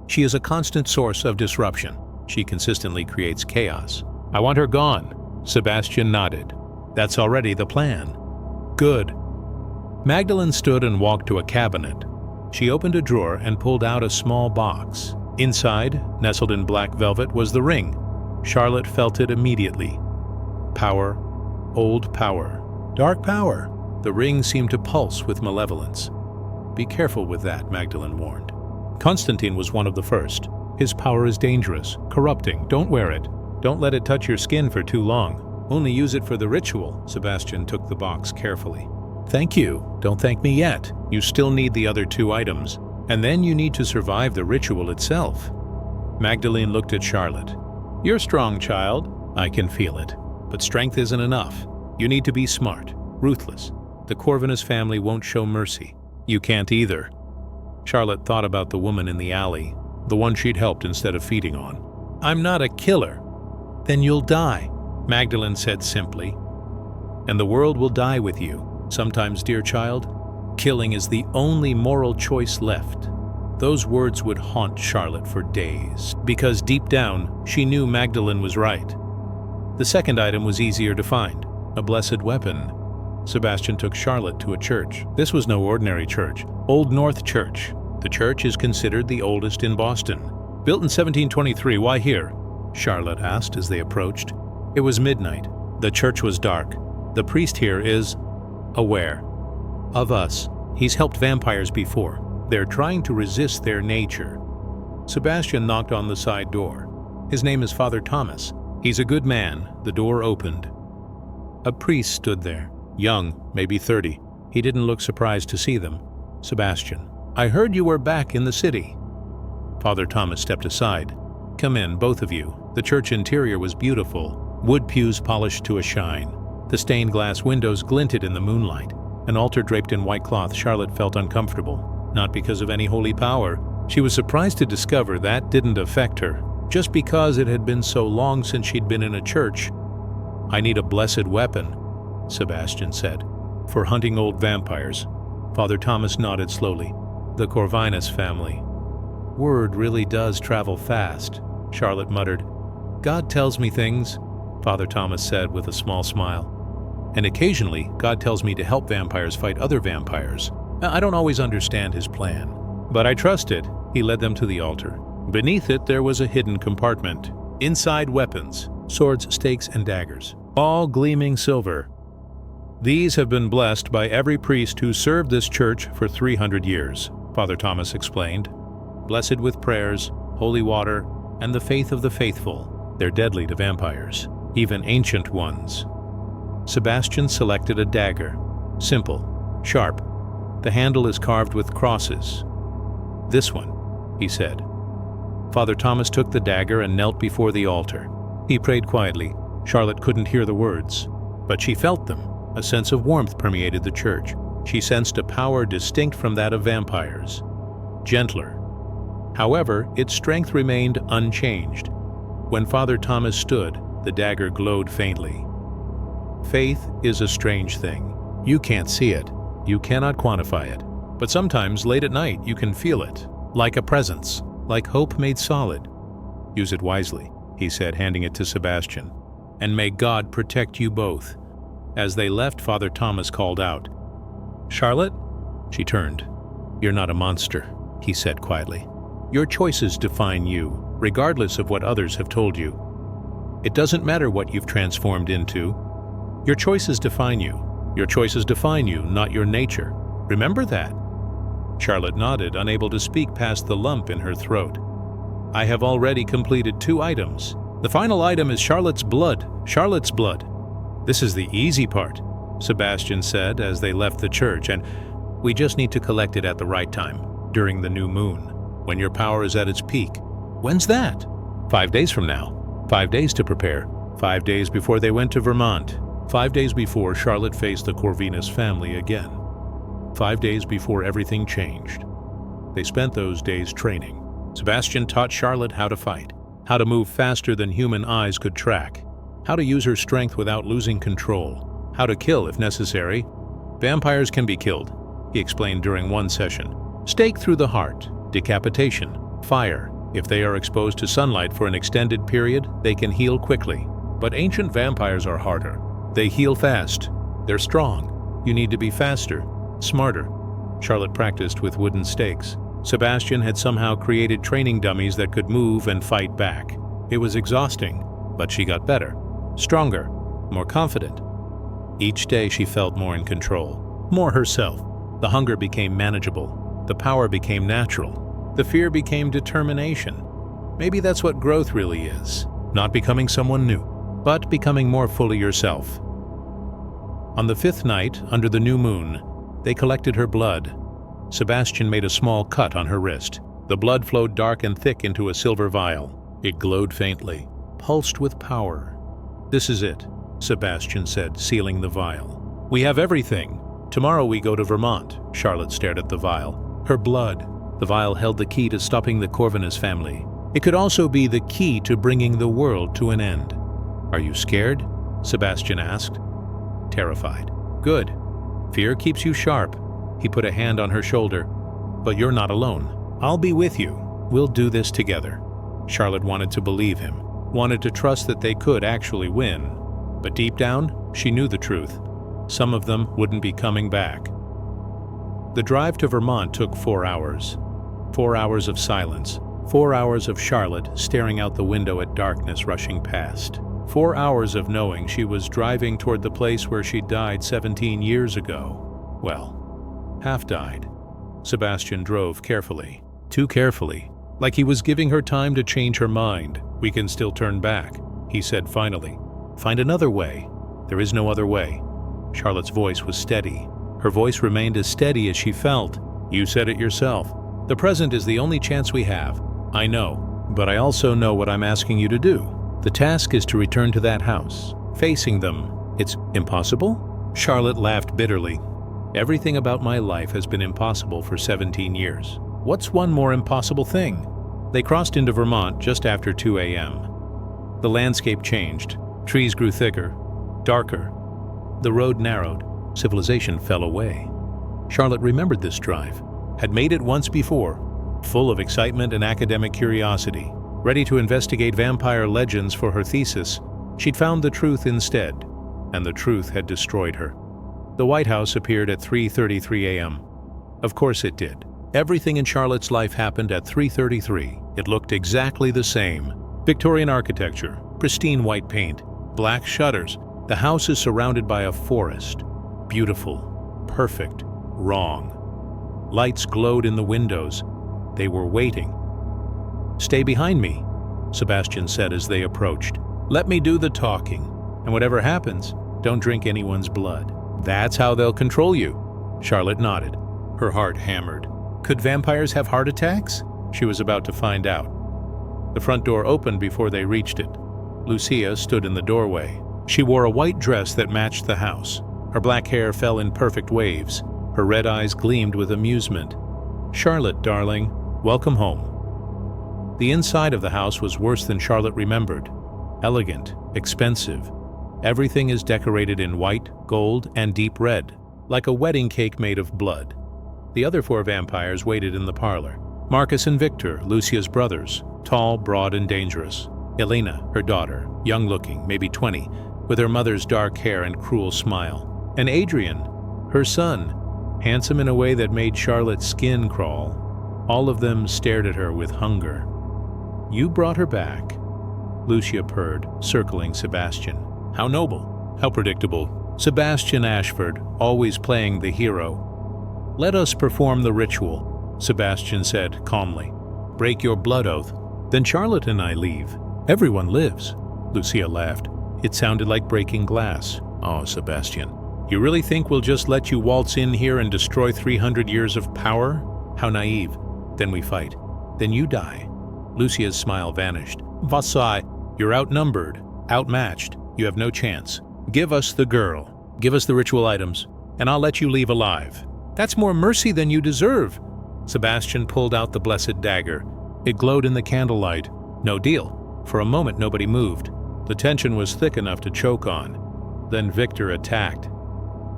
She is a constant source of disruption. She consistently creates chaos. I want her gone." Sebastian nodded. "That's already the plan." "Good." Magdalene stood and walked to a cabinet. She opened a drawer and pulled out a small box. Inside, nestled in black velvet, was the ring. Charlotte felt it immediately. Power, old power, dark power. The ring seemed to pulse with malevolence. Be careful with that, Magdalene warned. Constantine was one of the first. His power is dangerous, corrupting. Don't wear it. Don't let it touch your skin for too long. Only use it for the ritual. Sebastian took the box carefully. Thank you. Don't thank me yet. You still need the other 2 items. And then you need to survive the ritual itself. Magdalene looked at Charlotte. You're strong, child. I can feel it. But strength isn't enough. You need to be smart, ruthless. The Corvinus family won't show mercy. You can't either. Charlotte thought about the woman in the alley, the one she'd helped instead of feeding on. I'm not a killer. Then you'll die, Magdalene said simply. And the world will die with you. Sometimes, dear child, killing is the only moral choice left. Those words would haunt Charlotte for days, because deep down, she knew Magdalene was right. The second item was easier to find, a blessed weapon. Sebastian took Charlotte to a church. This was no ordinary church, Old North Church. The church is considered the oldest in Boston. Built in 1723, why here? Charlotte asked as they approached. It was midnight. The church was dark. The priest here is aware of us. He's helped vampires before. They're trying to resist their nature. Sebastian knocked on the side door. His name is Father Thomas. He's a good man. The door opened. A priest stood there, young, maybe 30. He didn't look surprised to see them. Sebastian, I heard you were back in the city. Father Thomas stepped aside. Come in, both of you. The church interior was beautiful, wood pews polished to a shine. The stained glass windows glinted in the moonlight. An altar draped in white cloth. Charlotte felt uncomfortable, not because of any holy power. She was surprised to discover that didn't affect her, just because it had been so long since she'd been in a church. I need a blessed weapon, Sebastian said, for hunting old vampires. Father Thomas nodded slowly. The Corvinus family. Word really does travel fast, Charlotte muttered. God tells me things, Father Thomas said with a small smile. And occasionally, God tells me to help vampires fight other vampires. I don't always understand his plan, but I trust it. He led them to the altar. Beneath it, there was a hidden compartment. Inside, weapons, swords, stakes, and daggers, all gleaming silver. These have been blessed by every priest who served this church for 300 years, Father Thomas explained. Blessed with prayers, holy water, and the faith of the faithful. They're deadly to vampires, even ancient ones. Sebastian selected a dagger. Simple, sharp. The handle is carved with crosses. This one, he said. Father Thomas took the dagger and knelt before the altar. He prayed quietly. Charlotte couldn't hear the words, but she felt them. A sense of warmth permeated the church. She sensed a power distinct from that of vampires. Gentler. However, its strength remained unchanged. When Father Thomas stood, the dagger glowed faintly. Faith is a strange thing. You can't see it. You cannot quantify it. But sometimes, late at night, you can feel it. Like a presence. Like hope made solid. Use it wisely, he said, handing it to Sebastian. And may God protect you both. As they left, Father Thomas called out. Charlotte? She turned. You're not a monster, he said quietly. Your choices define you, regardless of what others have told you. It doesn't matter what you've transformed into. Your choices define you. Your choices define you, not your nature. Remember that. Charlotte nodded, unable to speak past the lump in her throat. I have already completed 2 items. The final item is Charlotte's blood. Charlotte's blood. This is the easy part, Sebastian said as they left the church, and we just need to collect it at the right time, during the new moon, when your power is at its peak. When's that? 5 days from now. 5 days to prepare. 5 days before they went to Vermont. 5 days before Charlotte faced the Corvinus family again. 5 days before everything changed. They spent those days training. Sebastian taught Charlotte how to fight, how to move faster than human eyes could track, how to use her strength without losing control, how to kill if necessary. Vampires can be killed, he explained during one session. Stake through the heart, decapitation, fire. If they are exposed to sunlight for an extended period, they can heal quickly. But ancient vampires are harder. They heal fast. They're strong. You need to be faster, smarter. Charlotte practiced with wooden stakes. Sebastian had somehow created training dummies that could move and fight back. It was exhausting, But she got better, stronger, more confident. Each day she felt more in control, more herself. The hunger became manageable. The power became natural. The fear became determination. Maybe that's what growth really is. Not becoming someone new, but becoming more fully yourself. On the 5th night, under the new moon, they collected her blood. Sebastian made a small cut on her wrist. The blood flowed dark and thick into a silver vial. It glowed faintly, pulsed with power. "This is it," Sebastian said, sealing the vial. "We have everything. Tomorrow we go to Vermont." Charlotte stared at the vial. Her blood. The vial held the key to stopping the Corvinus family. It could also be the key to bringing the world to an end. "Are you scared?" Sebastian asked. "Terrified." "Good. Fear keeps you sharp." He put a hand on her shoulder. "But you're not alone. I'll be with you. We'll do this together." Charlotte wanted to believe him, wanted to trust that they could actually win. But deep down, she knew the truth. Some of them wouldn't be coming back. The drive to Vermont took 4 hours. 4 hours of silence. 4 hours of Charlotte staring out the window at darkness rushing past. 4 hours of knowing she was driving toward the place where she died 17 years ago. Well, half died. Sebastian drove carefully. Too carefully. Like he was giving her time to change her mind. "We can still turn back," he said finally. "Find another way. There is no other way." Charlotte's voice was steady. Her voice remained as steady as she felt. "You said it yourself. The present is the only chance we have. I know, but I also know what I'm asking you to do. The task is to return to that house, facing them. It's impossible?" Charlotte laughed bitterly. "Everything about my life has been impossible for 17 years. What's one more impossible thing?" They crossed into Vermont just after 2 a.m. The landscape changed. Trees grew thicker, darker. The road narrowed. Civilization fell away. Charlotte remembered this drive, had made it once before, full of excitement and academic curiosity. Ready to investigate vampire legends for her thesis, she'd found the truth instead, and the truth had destroyed her. The White House appeared at 3:33 a.m. Of course it did. Everything in Charlotte's life happened at 3:33. It looked exactly the same. Victorian architecture, pristine white paint, black shutters. The house is surrounded by a forest. Beautiful, perfect, wrong. Lights glowed in the windows. They were waiting. "Stay behind me," Sebastian said as they approached. "Let me do the talking, and whatever happens, don't drink anyone's blood. That's how they'll control you." Charlotte nodded. Her heart hammered. Could vampires have heart attacks? She was about to find out. The front door opened before they reached it. Lucia stood in the doorway. She wore a white dress that matched the house. Her black hair fell in perfect waves. Her red eyes gleamed with amusement. "Charlotte, darling, welcome home." The inside of the house was worse than Charlotte remembered. Elegant, expensive. Everything is decorated in white, gold, and deep red, like a wedding cake made of blood. The other 4 vampires waited in the parlor. Marcus and Victor, Lucia's brothers, tall, broad, and dangerous. Elena, her daughter, young-looking, maybe 20, with her mother's dark hair and cruel smile. And Adrian, her son, handsome in a way that made Charlotte's skin crawl. All of them stared at her with hunger. "You brought her back," Lucia purred, circling Sebastian. "How noble, how predictable. Sebastian Ashford, always playing the hero." "Let us perform the ritual," Sebastian said calmly. "Break your blood oath. Then Charlotte and I leave. Everyone lives." Lucia laughed. It sounded like breaking glass. "Oh, Sebastian, you really think we'll just let you waltz in here and destroy 300 years of power? How naive. Then we fight. Then you die." Lucia's smile vanished. "Vasai, you're outnumbered, outmatched. You have no chance. Give us the girl. Give us the ritual items, and I'll let you leave alive." "That's more mercy than you deserve." Sebastian pulled out the blessed dagger. It glowed in the candlelight. No deal. For a moment nobody moved. The tension was thick enough to choke on. Then Victor attacked.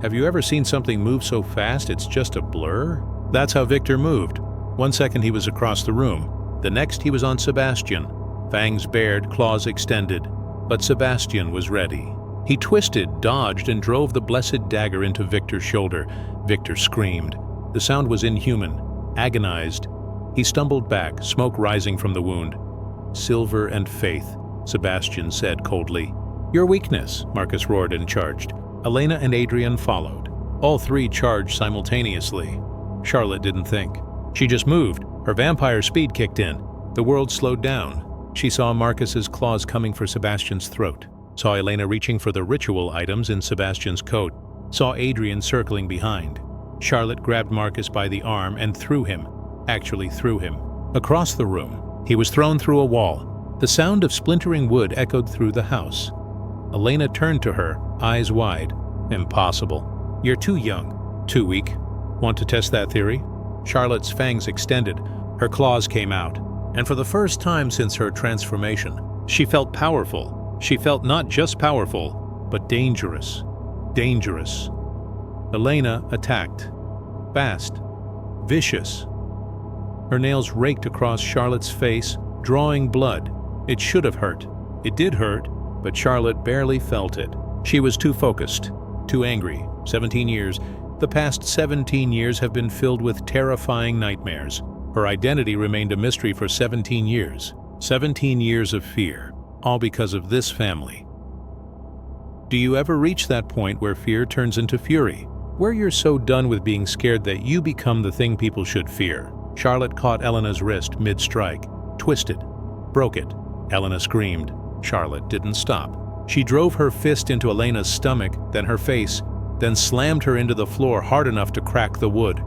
Have you ever seen something move so fast it's just a blur? That's how Victor moved. 1 second he was across the room. The next he was on Sebastian. Fangs bared, claws extended. But Sebastian was ready. He twisted, dodged, and drove the blessed dagger into Victor's shoulder. Victor screamed. The sound was inhuman, agonized. He stumbled back, smoke rising from the wound. Silver and faith. Sebastian said coldly. Your weakness, Marcus roared and charged. Elena and Adrian followed. All three charged simultaneously. Charlotte didn't think. She just moved. Her vampire speed kicked in. The world slowed down. She saw Marcus's claws coming for Sebastian's throat, saw Elena reaching for the ritual items in Sebastian's coat, saw Adrian circling behind. Charlotte grabbed Marcus by the arm and threw him, across the room. He was thrown through a wall. The sound of splintering wood echoed through the house. Elena turned to her, eyes wide. Impossible. You're too young, too weak. Want to test that theory? Charlotte's fangs extended. Her claws came out. And for the first time since her transformation, she felt powerful. She felt not just powerful, but dangerous. Dangerous. Elena attacked. Fast. Vicious. Her nails raked across Charlotte's face, drawing blood. It should have hurt. It did hurt, but Charlotte barely felt it. She was too focused, too angry. 17 years. The past 17 years have been filled with terrifying nightmares. Her identity remained a mystery for 17 years. 17 years of fear, all because of this family. Do you ever reach that point where fear turns into fury? Where you're so done with being scared that you become the thing people should fear? Charlotte caught Elena's wrist mid-strike, twisted, broke it. Elena screamed. Charlotte didn't stop. She drove her fist into Elena's stomach, then her face, then slammed her into the floor hard enough to crack the wood.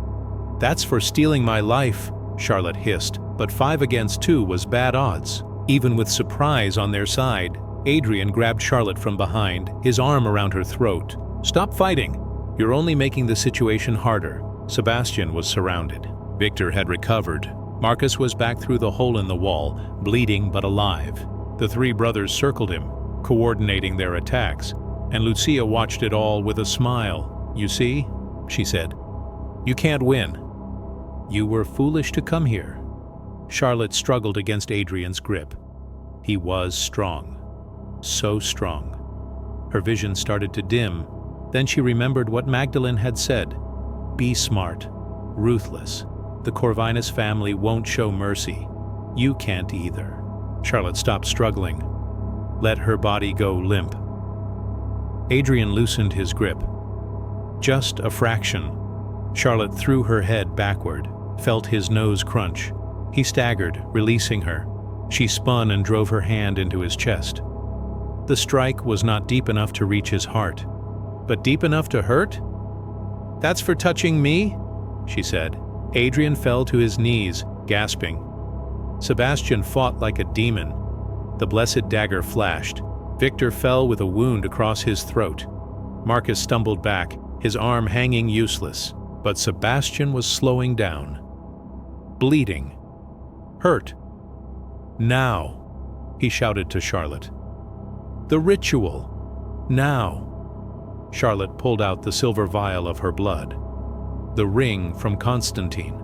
That's for stealing my life, Charlotte hissed, but 5 against 2 was bad odds. Even with surprise on their side, Adrian grabbed Charlotte from behind, his arm around her throat. Stop fighting. You're only making the situation harder. Sebastian was surrounded. Victor had recovered. Marcus was back through the hole in the wall, bleeding but alive. The 3 brothers circled him, coordinating their attacks, and Lucia watched it all with a smile. You see, she said, you can't win. You were foolish to come here. Charlotte struggled against Adrian's grip. He was strong. So strong. Her vision started to dim. Then she remembered what Magdalene had said. Be smart, ruthless. The Corvinus family won't show mercy. You can't either. Charlotte stopped struggling. Let her body go limp. Adrian loosened his grip. Just a fraction. Charlotte threw her head backward, felt his nose crunch. He staggered, releasing her. She spun and drove her hand into his chest. The strike was not deep enough to reach his heart, but deep enough to hurt? That's for touching me? She said. Adrian fell to his knees, gasping. Sebastian fought like a demon. The blessed dagger flashed. Victor fell with a wound across his throat. Marcus stumbled back, his arm hanging useless, but Sebastian was slowing down. Bleeding. Hurt. Now, he shouted to Charlotte. The ritual. Now. Charlotte pulled out the silver vial of her blood. The ring from Constantine.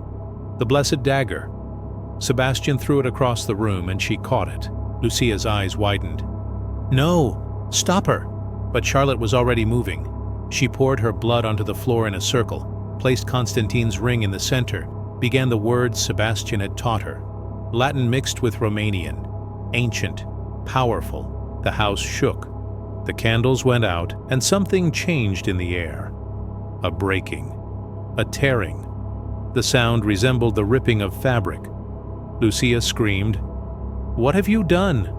The blessed dagger. Sebastian threw it across the room and she caught it. Lucia's eyes widened. No! Stop her! But Charlotte was already moving. She poured her blood onto the floor in a circle, placed Constantine's ring in the center, began the words Sebastian had taught her. Latin mixed with Romanian. Ancient. Powerful. The house shook. The candles went out, and something changed in the air. A breaking. A tearing. The sound resembled the ripping of fabric. Lucia screamed, "What have you done?"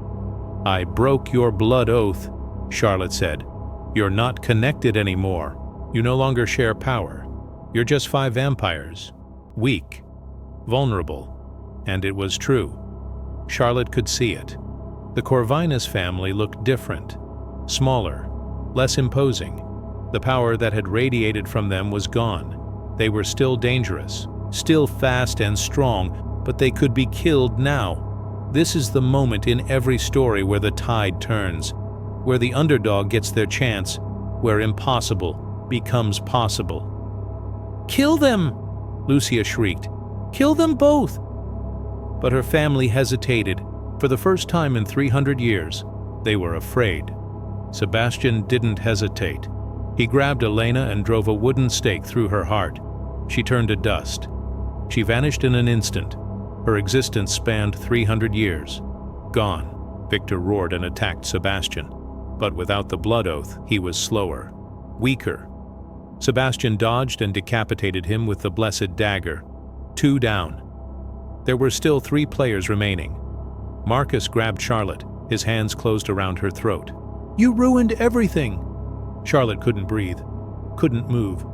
"I broke your blood oath," Charlotte said. "You're not connected anymore. You no longer share power. You're just 5 vampires. Weak. Vulnerable." And it was true. Charlotte could see it. The Corvinus family looked different. Smaller. Less imposing. The power that had radiated from them was gone. They were still dangerous. Still fast and strong, but they could be killed now. This is the moment in every story where the tide turns, where the underdog gets their chance, where impossible becomes possible. "Kill them!" Lucia shrieked. "Kill them both!" But her family hesitated. For the first time in 300 years, they were afraid. Sebastian didn't hesitate. He grabbed Elena and drove a wooden stake through her heart. She turned to dust. She vanished in an instant. Her existence spanned 300 years. Gone. Victor roared and attacked Sebastian. But without the blood oath, he was slower, weaker. Sebastian dodged and decapitated him with the blessed dagger. 2 down. There were still 3 players remaining. Marcus grabbed Charlotte, his hands closed around her throat. "You ruined everything!" Charlotte couldn't breathe, couldn't move.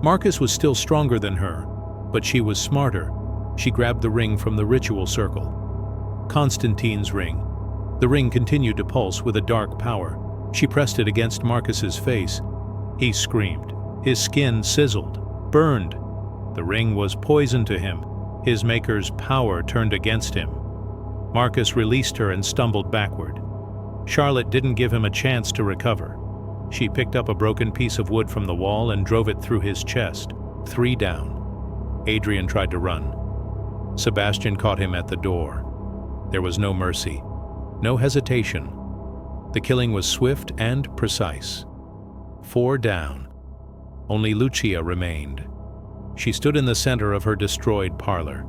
Marcus was still stronger than her, but she was smarter. She grabbed the ring from the ritual circle. Constantine's ring. The ring continued to pulse with a dark power. She pressed it against Marcus's face. He screamed. His skin sizzled, burned. The ring was poison to him. His maker's power turned against him. Marcus released her and stumbled backward. Charlotte didn't give him a chance to recover. She picked up a broken piece of wood from the wall and drove it through his chest. 3 down. Adrian tried to run. Sebastian caught him at the door. There was no mercy, no hesitation. The killing was swift and precise. 4 down. Only Lucia remained. She stood in the center of her destroyed parlor,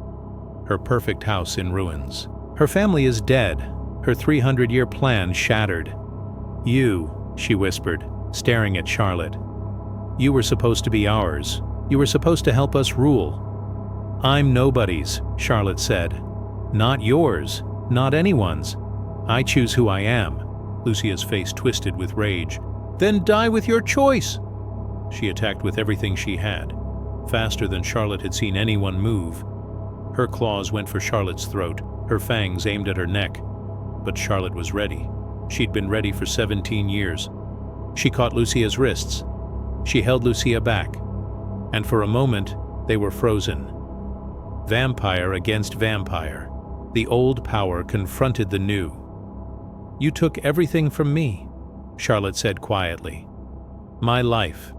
her perfect house in ruins. Her family is dead, her 300-year plan shattered. "You," she whispered, staring at Charlotte. "You were supposed to be ours. You were supposed to help us rule." "I'm nobody's," Charlotte said. "Not yours, not anyone's. I choose who I am." Lucia's face twisted with rage. "Then die with your choice!" She attacked with everything she had, faster than Charlotte had seen anyone move. Her claws went for Charlotte's throat, her fangs aimed at her neck. But Charlotte was ready. She'd been ready for 17 years. She caught Lucia's wrists. She held Lucia back. And for a moment, they were frozen. Vampire against vampire. The old power confronted the new. "You took everything from me," Charlotte said quietly. "My life,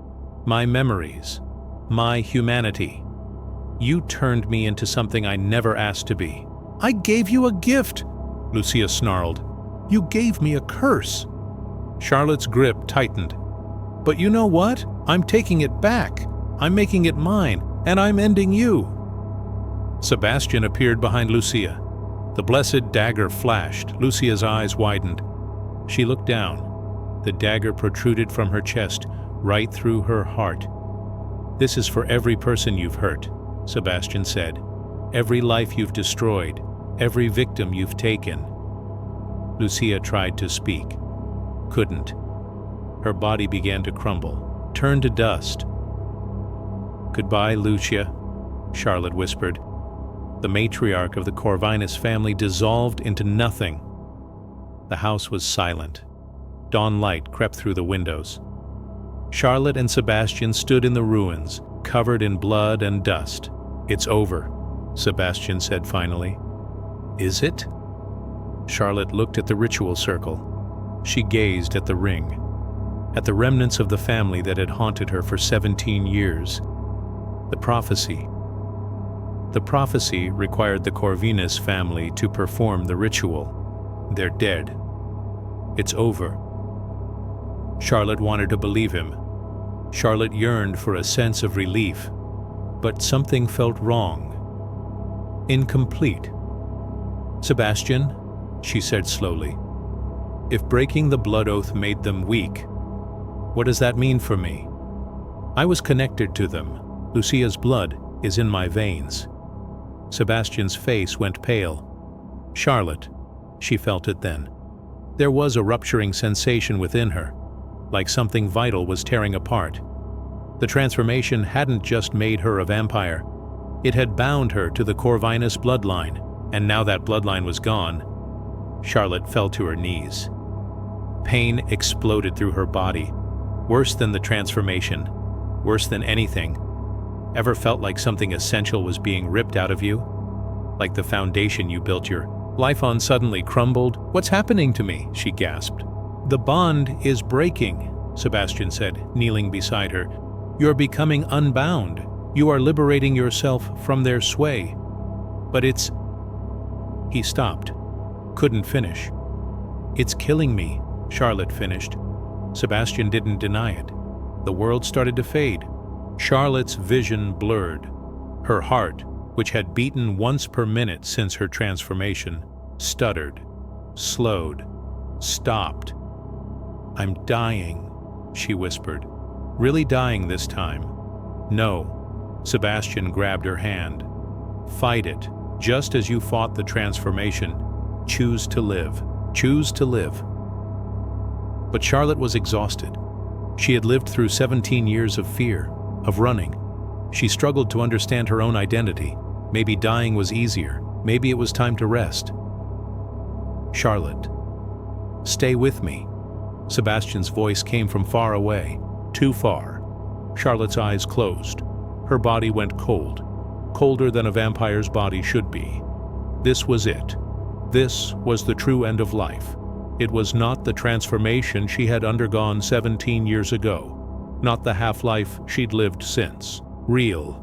my memories, my humanity. You turned me into something I never asked to be." "I gave you a gift," Lucia snarled. "You gave me a curse." Charlotte's grip tightened. "But you know what? I'm taking it back. I'm making it mine, and I'm ending you." Sebastian appeared behind Lucia. The blessed dagger flashed. Lucia's eyes widened. She looked down. The dagger protruded from her chest, right through her heart. "This is for every person you've hurt," Sebastian said. "Every life you've destroyed, every victim you've taken." Lucia tried to speak. Couldn't. Her body began to crumble, turn to dust. "Goodbye, Lucia," Charlotte whispered. The matriarch of the Corvinus family dissolved into nothing. The house was silent. Dawn light crept through the windows. Charlotte and Sebastian stood in the ruins, covered in blood and dust. "It's over," Sebastian said finally. "Is it?" Charlotte looked at the ritual circle. She gazed at the ring, at the remnants of the family that had haunted her for 17 years. The prophecy. The prophecy required the Corvinus family to perform the ritual. They're dead. It's over. Charlotte wanted to believe him. Charlotte yearned for a sense of relief. But something felt wrong. Incomplete. "Sebastian," she said slowly, "if breaking the blood oath made them weak, what does that mean for me? I was connected to them. Lucia's blood is in my veins." Sebastian's face went pale. "Charlotte," she felt it then. There was a rupturing sensation within her, like something vital was tearing apart. The transformation hadn't just made her a vampire. It had bound her to the Corvinus bloodline, and now that bloodline was gone, Charlotte fell to her knees. Pain exploded through her body. Worse than the transformation, worse than anything. Ever felt like something essential was being ripped out of you? Like the foundation you built your life on suddenly crumbled? "What's happening to me?" she gasped. "The bond is breaking," Sebastian said, kneeling beside her. "You're becoming unbound. You are liberating yourself from their sway. But it's..." He stopped. Couldn't finish. "It's killing me," Charlotte finished. Sebastian didn't deny it. The world started to fade. Charlotte's vision blurred. Her heart, which had beaten once per minute since her transformation, stuttered, slowed. stopped. "I'm dying," she whispered. "Really dying this time." "No." Sebastian grabbed her hand. "Fight it, just as you fought the transformation. Choose to live. Choose to live." But Charlotte was exhausted. She had lived through 17 years of fear, of running. She struggled to understand her own identity. Maybe dying was easier. Maybe it was time to rest. "Charlotte, stay with me." Sebastian's voice came from far away, too far. Charlotte's eyes closed. Her body went cold, colder than a vampire's body should be. This was it. This was the true end of life. It was not the transformation she had undergone 17 years ago, not the half-life she'd lived since. Real.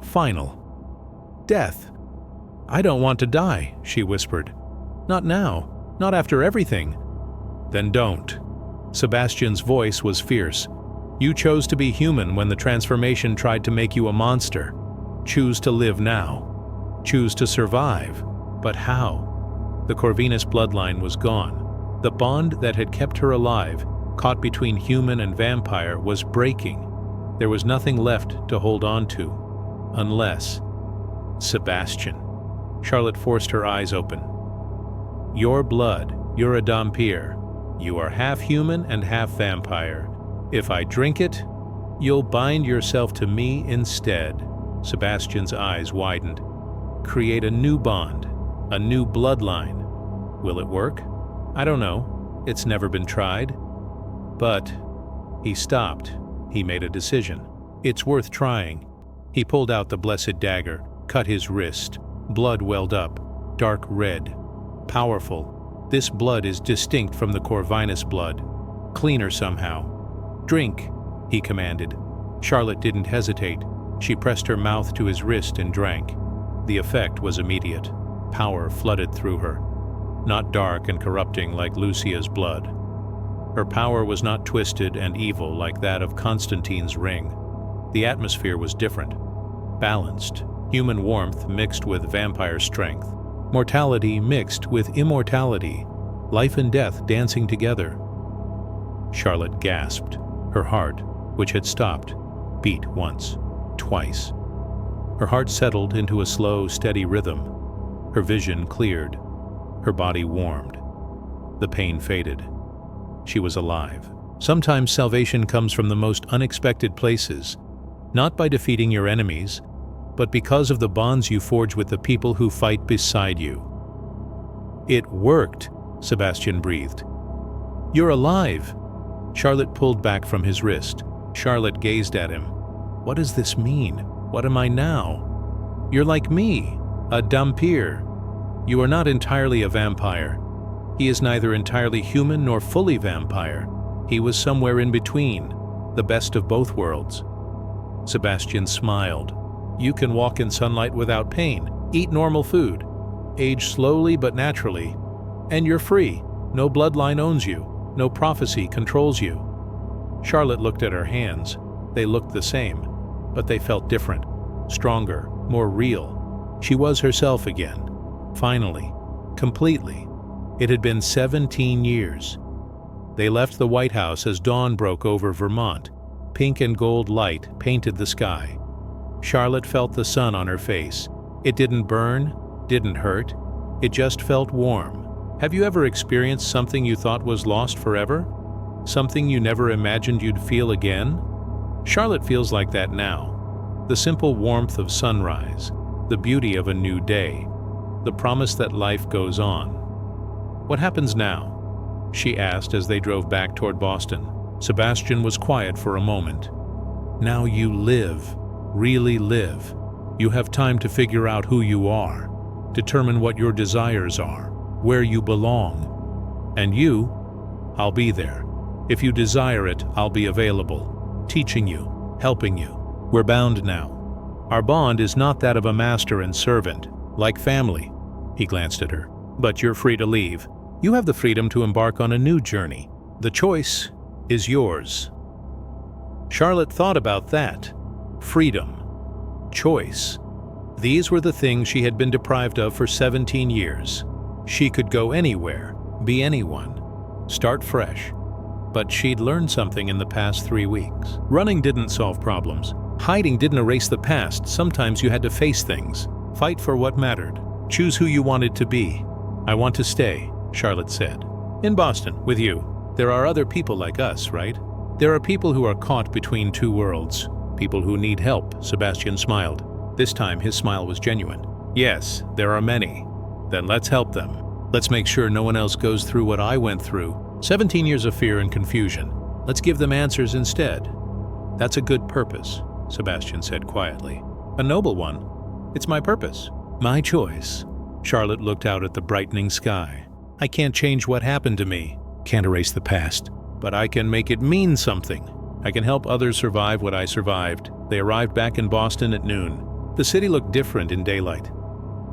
Final. Death. "I don't want to die," she whispered. "Not now. Not after everything." "Then don't." Sebastian's voice was fierce. "You chose to be human when the transformation tried to make you a monster. Choose to live now. Choose to survive. But how?" The Corvinus bloodline was gone. The bond that had kept her alive, caught between human and vampire, was breaking. There was nothing left to hold on to. Unless... Sebastian. Charlotte forced her eyes open. "Your blood, you're a Dhampir. You are half human and half vampire. If I drink it, you'll bind yourself to me instead." Sebastian's eyes widened. "Create a new bond, a new bloodline. Will it work? I don't know. It's never been tried. But..." He stopped. He made a decision. "It's worth trying." He pulled out the blessed dagger, cut his wrist. Blood welled up, dark red. Powerful. This blood is distinct from the Corvinus blood. Cleaner somehow. "Drink," he commanded. Charlotte didn't hesitate. She pressed her mouth to his wrist and drank. The effect was immediate. Power flooded through her. Not dark and corrupting like Lucia's blood. Her power was not twisted and evil like that of Constantine's ring. The atmosphere was different. Balanced. Human warmth mixed with vampire strength. Mortality mixed with immortality. Life and death dancing together. Charlotte gasped. Her heart, which had stopped, beat once, twice. Her heart settled into a slow, steady rhythm. Her vision cleared. Her body warmed. The pain faded. She was alive. Sometimes salvation comes from the most unexpected places, not by defeating your enemies, but because of the bonds you forge with the people who fight beside you. "It worked," Sebastian breathed. "You're alive." Charlotte pulled back from his wrist. Charlotte gazed at him. "What does this mean? What am I now?" "You're like me, a Dhampir. You are not entirely a vampire. He is neither entirely human nor fully vampire. He was somewhere in between, the best of both worlds." Sebastian smiled. "You can walk in sunlight without pain, eat normal food, age slowly but naturally, and you're free. No bloodline owns you. No prophecy controls you." Charlotte looked at her hands. They looked the same, but they felt different, stronger, more real. She was herself again. Finally, completely. It had been 17 years. They left the White House as dawn broke over Vermont. Pink and gold light painted the sky. Charlotte felt the sun on her face. It didn't burn, didn't hurt. It just felt warm. Have you ever experienced something you thought was lost forever? Something you never imagined you'd feel again? Charlotte feels like that now. The simple warmth of sunrise, the beauty of a new day, the promise that life goes on. "What happens now?" she asked as they drove back toward Boston. Sebastian was quiet for a moment. "Now you live, really live. You have time to figure out who you are, determine what your desires are, where you belong. And you, I'll be there. If you desire it, I'll be available, teaching you, helping you. We're bound now. Our bond is not that of a master and servant, like family." He glanced at her. "But you're free to leave. You have the freedom to embark on a new journey. The choice is yours." Charlotte thought about that. Freedom. Choice. These were the things she had been deprived of for 17 years. She could go anywhere, be anyone. Start fresh. But she'd learned something in the past 3 weeks. Running didn't solve problems. Hiding didn't erase the past. Sometimes you had to face things. Fight for what mattered. Choose who you wanted to be. I want to stay, Charlotte said. In Boston, with you. There are other people like us, right? There are people who are caught between two worlds. People who need help, Sebastian smiled. This time his smile was genuine. Yes, there are many. Then let's help them. Let's make sure no one else goes through what I went through. 17 years of fear and confusion. Let's give them answers instead. That's a good purpose, Sebastian said quietly. A noble one. It's my purpose. My choice. Charlotte looked out at the brightening sky. I can't change what happened to me. Can't erase the past. But I can make it mean something. I can help others survive what I survived. They arrived back in Boston at noon. The city looked different in daylight.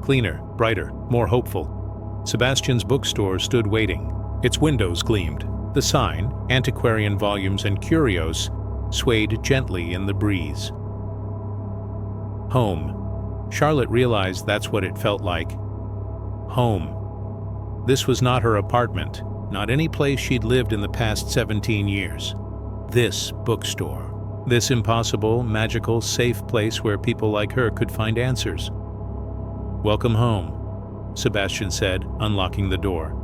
Cleaner, brighter, more hopeful. Sebastian's bookstore stood waiting. Its windows gleamed. The sign, antiquarian volumes and curios, swayed gently in the breeze. Home. Charlotte realized that's what it felt like. Home. This was not her apartment, not any place she'd lived in the past 17 years. This bookstore. This impossible, magical, safe place where people like her could find answers. Welcome home, Sebastian said, unlocking the door.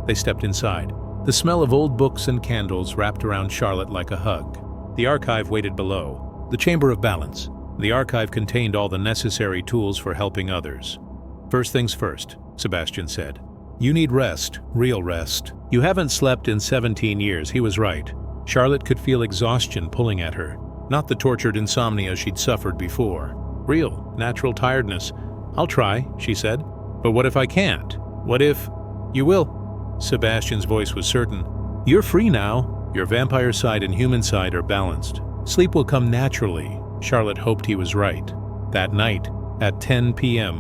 They stepped inside. The smell of old books and candles wrapped around Charlotte like a hug. The archive waited below. The chamber of balance. The archive contained all the necessary tools for helping others. First things first, Sebastian said. You need rest, real rest. You haven't slept in 17 years, he was right. Charlotte could feel exhaustion pulling at her. Not the tortured insomnia she'd suffered before. Real, natural tiredness. I'll try, she said. But what if I can't? What if... You will. Sebastian's voice was certain. You're free now. Your vampire side and human side are balanced. Sleep will come naturally. Charlotte hoped he was right. That night, at 10 p.m.,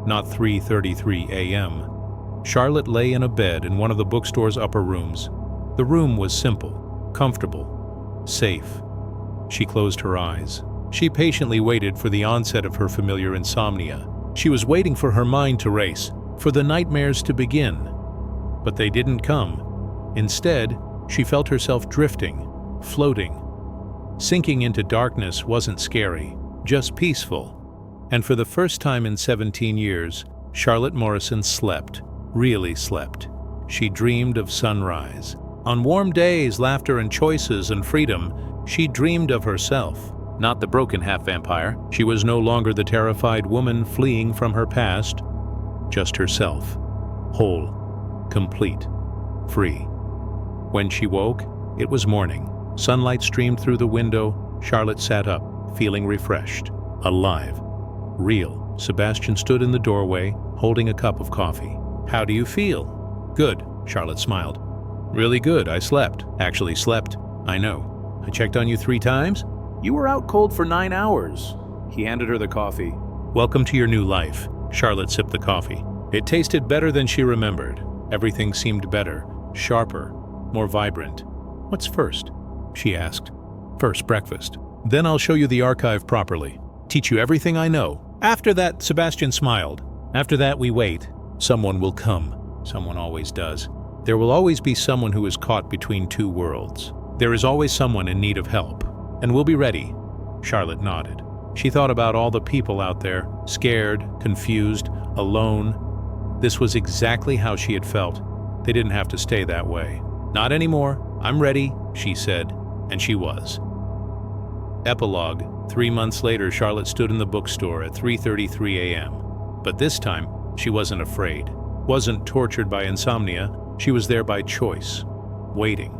not 3:33 a.m., Charlotte lay in a bed in one of the bookstore's upper rooms. The room was simple, comfortable, safe. She closed her eyes. She patiently waited for the onset of her familiar insomnia. She was waiting for her mind to race, for the nightmares to begin. But they didn't come. Instead, she felt herself drifting, floating. Sinking into darkness wasn't scary, just peaceful. And for the first time in 17 years, Charlotte Morrison slept, really slept. She dreamed of sunrise. On warm days, laughter and choices and freedom, she dreamed of herself. Not the broken half-vampire. She was no longer the terrified woman fleeing from her past. Just herself. Whole. Complete. Free. When she woke, it was morning. Sunlight streamed through the window. Charlotte sat up, feeling refreshed. Alive. Real. Sebastian stood in the doorway, holding a cup of coffee. How do you feel? Good, Charlotte smiled. Really good, I slept. Actually slept. I know. I checked on you 3 times. You were out cold for 9 hours. He handed her the coffee. Welcome to your new life. Charlotte sipped the coffee. It tasted better than she remembered. Everything seemed better, sharper, more vibrant. What's first? She asked. First, breakfast. Then I'll show you the archive properly. Teach you everything I know. After that, Sebastian smiled. After that, we wait. Someone will come. Someone always does. There will always be someone who is caught between two worlds. There is always someone in need of help. And we'll be ready. Charlotte nodded. She thought about all the people out there, scared, confused, alone. This was exactly how she had felt. They didn't have to stay that way. Not anymore. I'm ready, she said, and she was. Epilogue. 3 months later, Charlotte stood in the bookstore at 3:33 a.m. But this time, she wasn't afraid. Wasn't tortured by insomnia. She was there by choice. Waiting.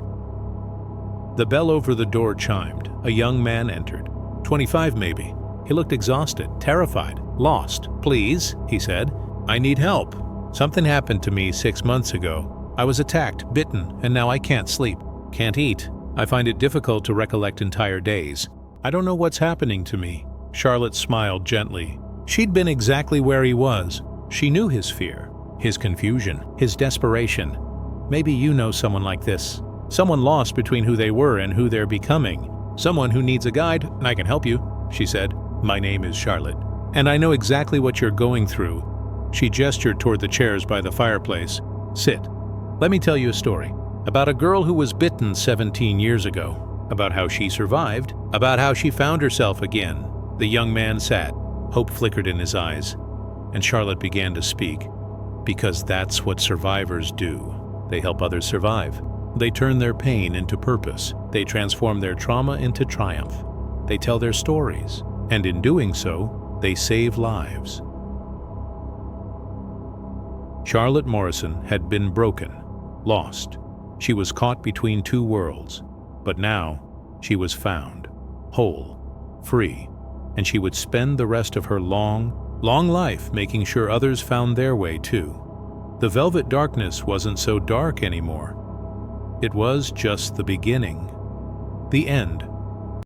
The bell over the door chimed. A young man entered. 25 maybe. He looked exhausted, terrified, lost. Please, he said. I need help. Something happened to me 6 months ago. I was attacked, bitten, and now I can't sleep. Can't eat. I find it difficult to recollect entire days. I don't know what's happening to me. Charlotte smiled gently. She'd been exactly where he was. She knew his fear, his confusion, his desperation. Maybe you know someone like this. Someone lost between who they were and who they're becoming. Someone who needs a guide, and I can help you, she said. My name is Charlotte, and I know exactly what you're going through. She gestured toward the chairs by the fireplace. Sit. Let me tell you a story. about a girl who was bitten 17 years ago, about how she survived, about how she found herself again. The young man sat. Hope flickered in his eyes, and Charlotte began to speak. Because that's what survivors do. They help others survive. They turn their pain into purpose. They transform their trauma into triumph. They tell their stories, and in doing so, they save lives. Charlotte Morrison had been broken, lost. She was caught between two worlds, but now she was found, whole, free, and she would spend the rest of her long life making sure others found their way too. The velvet darkness wasn't so dark anymore. It was just the beginning, the end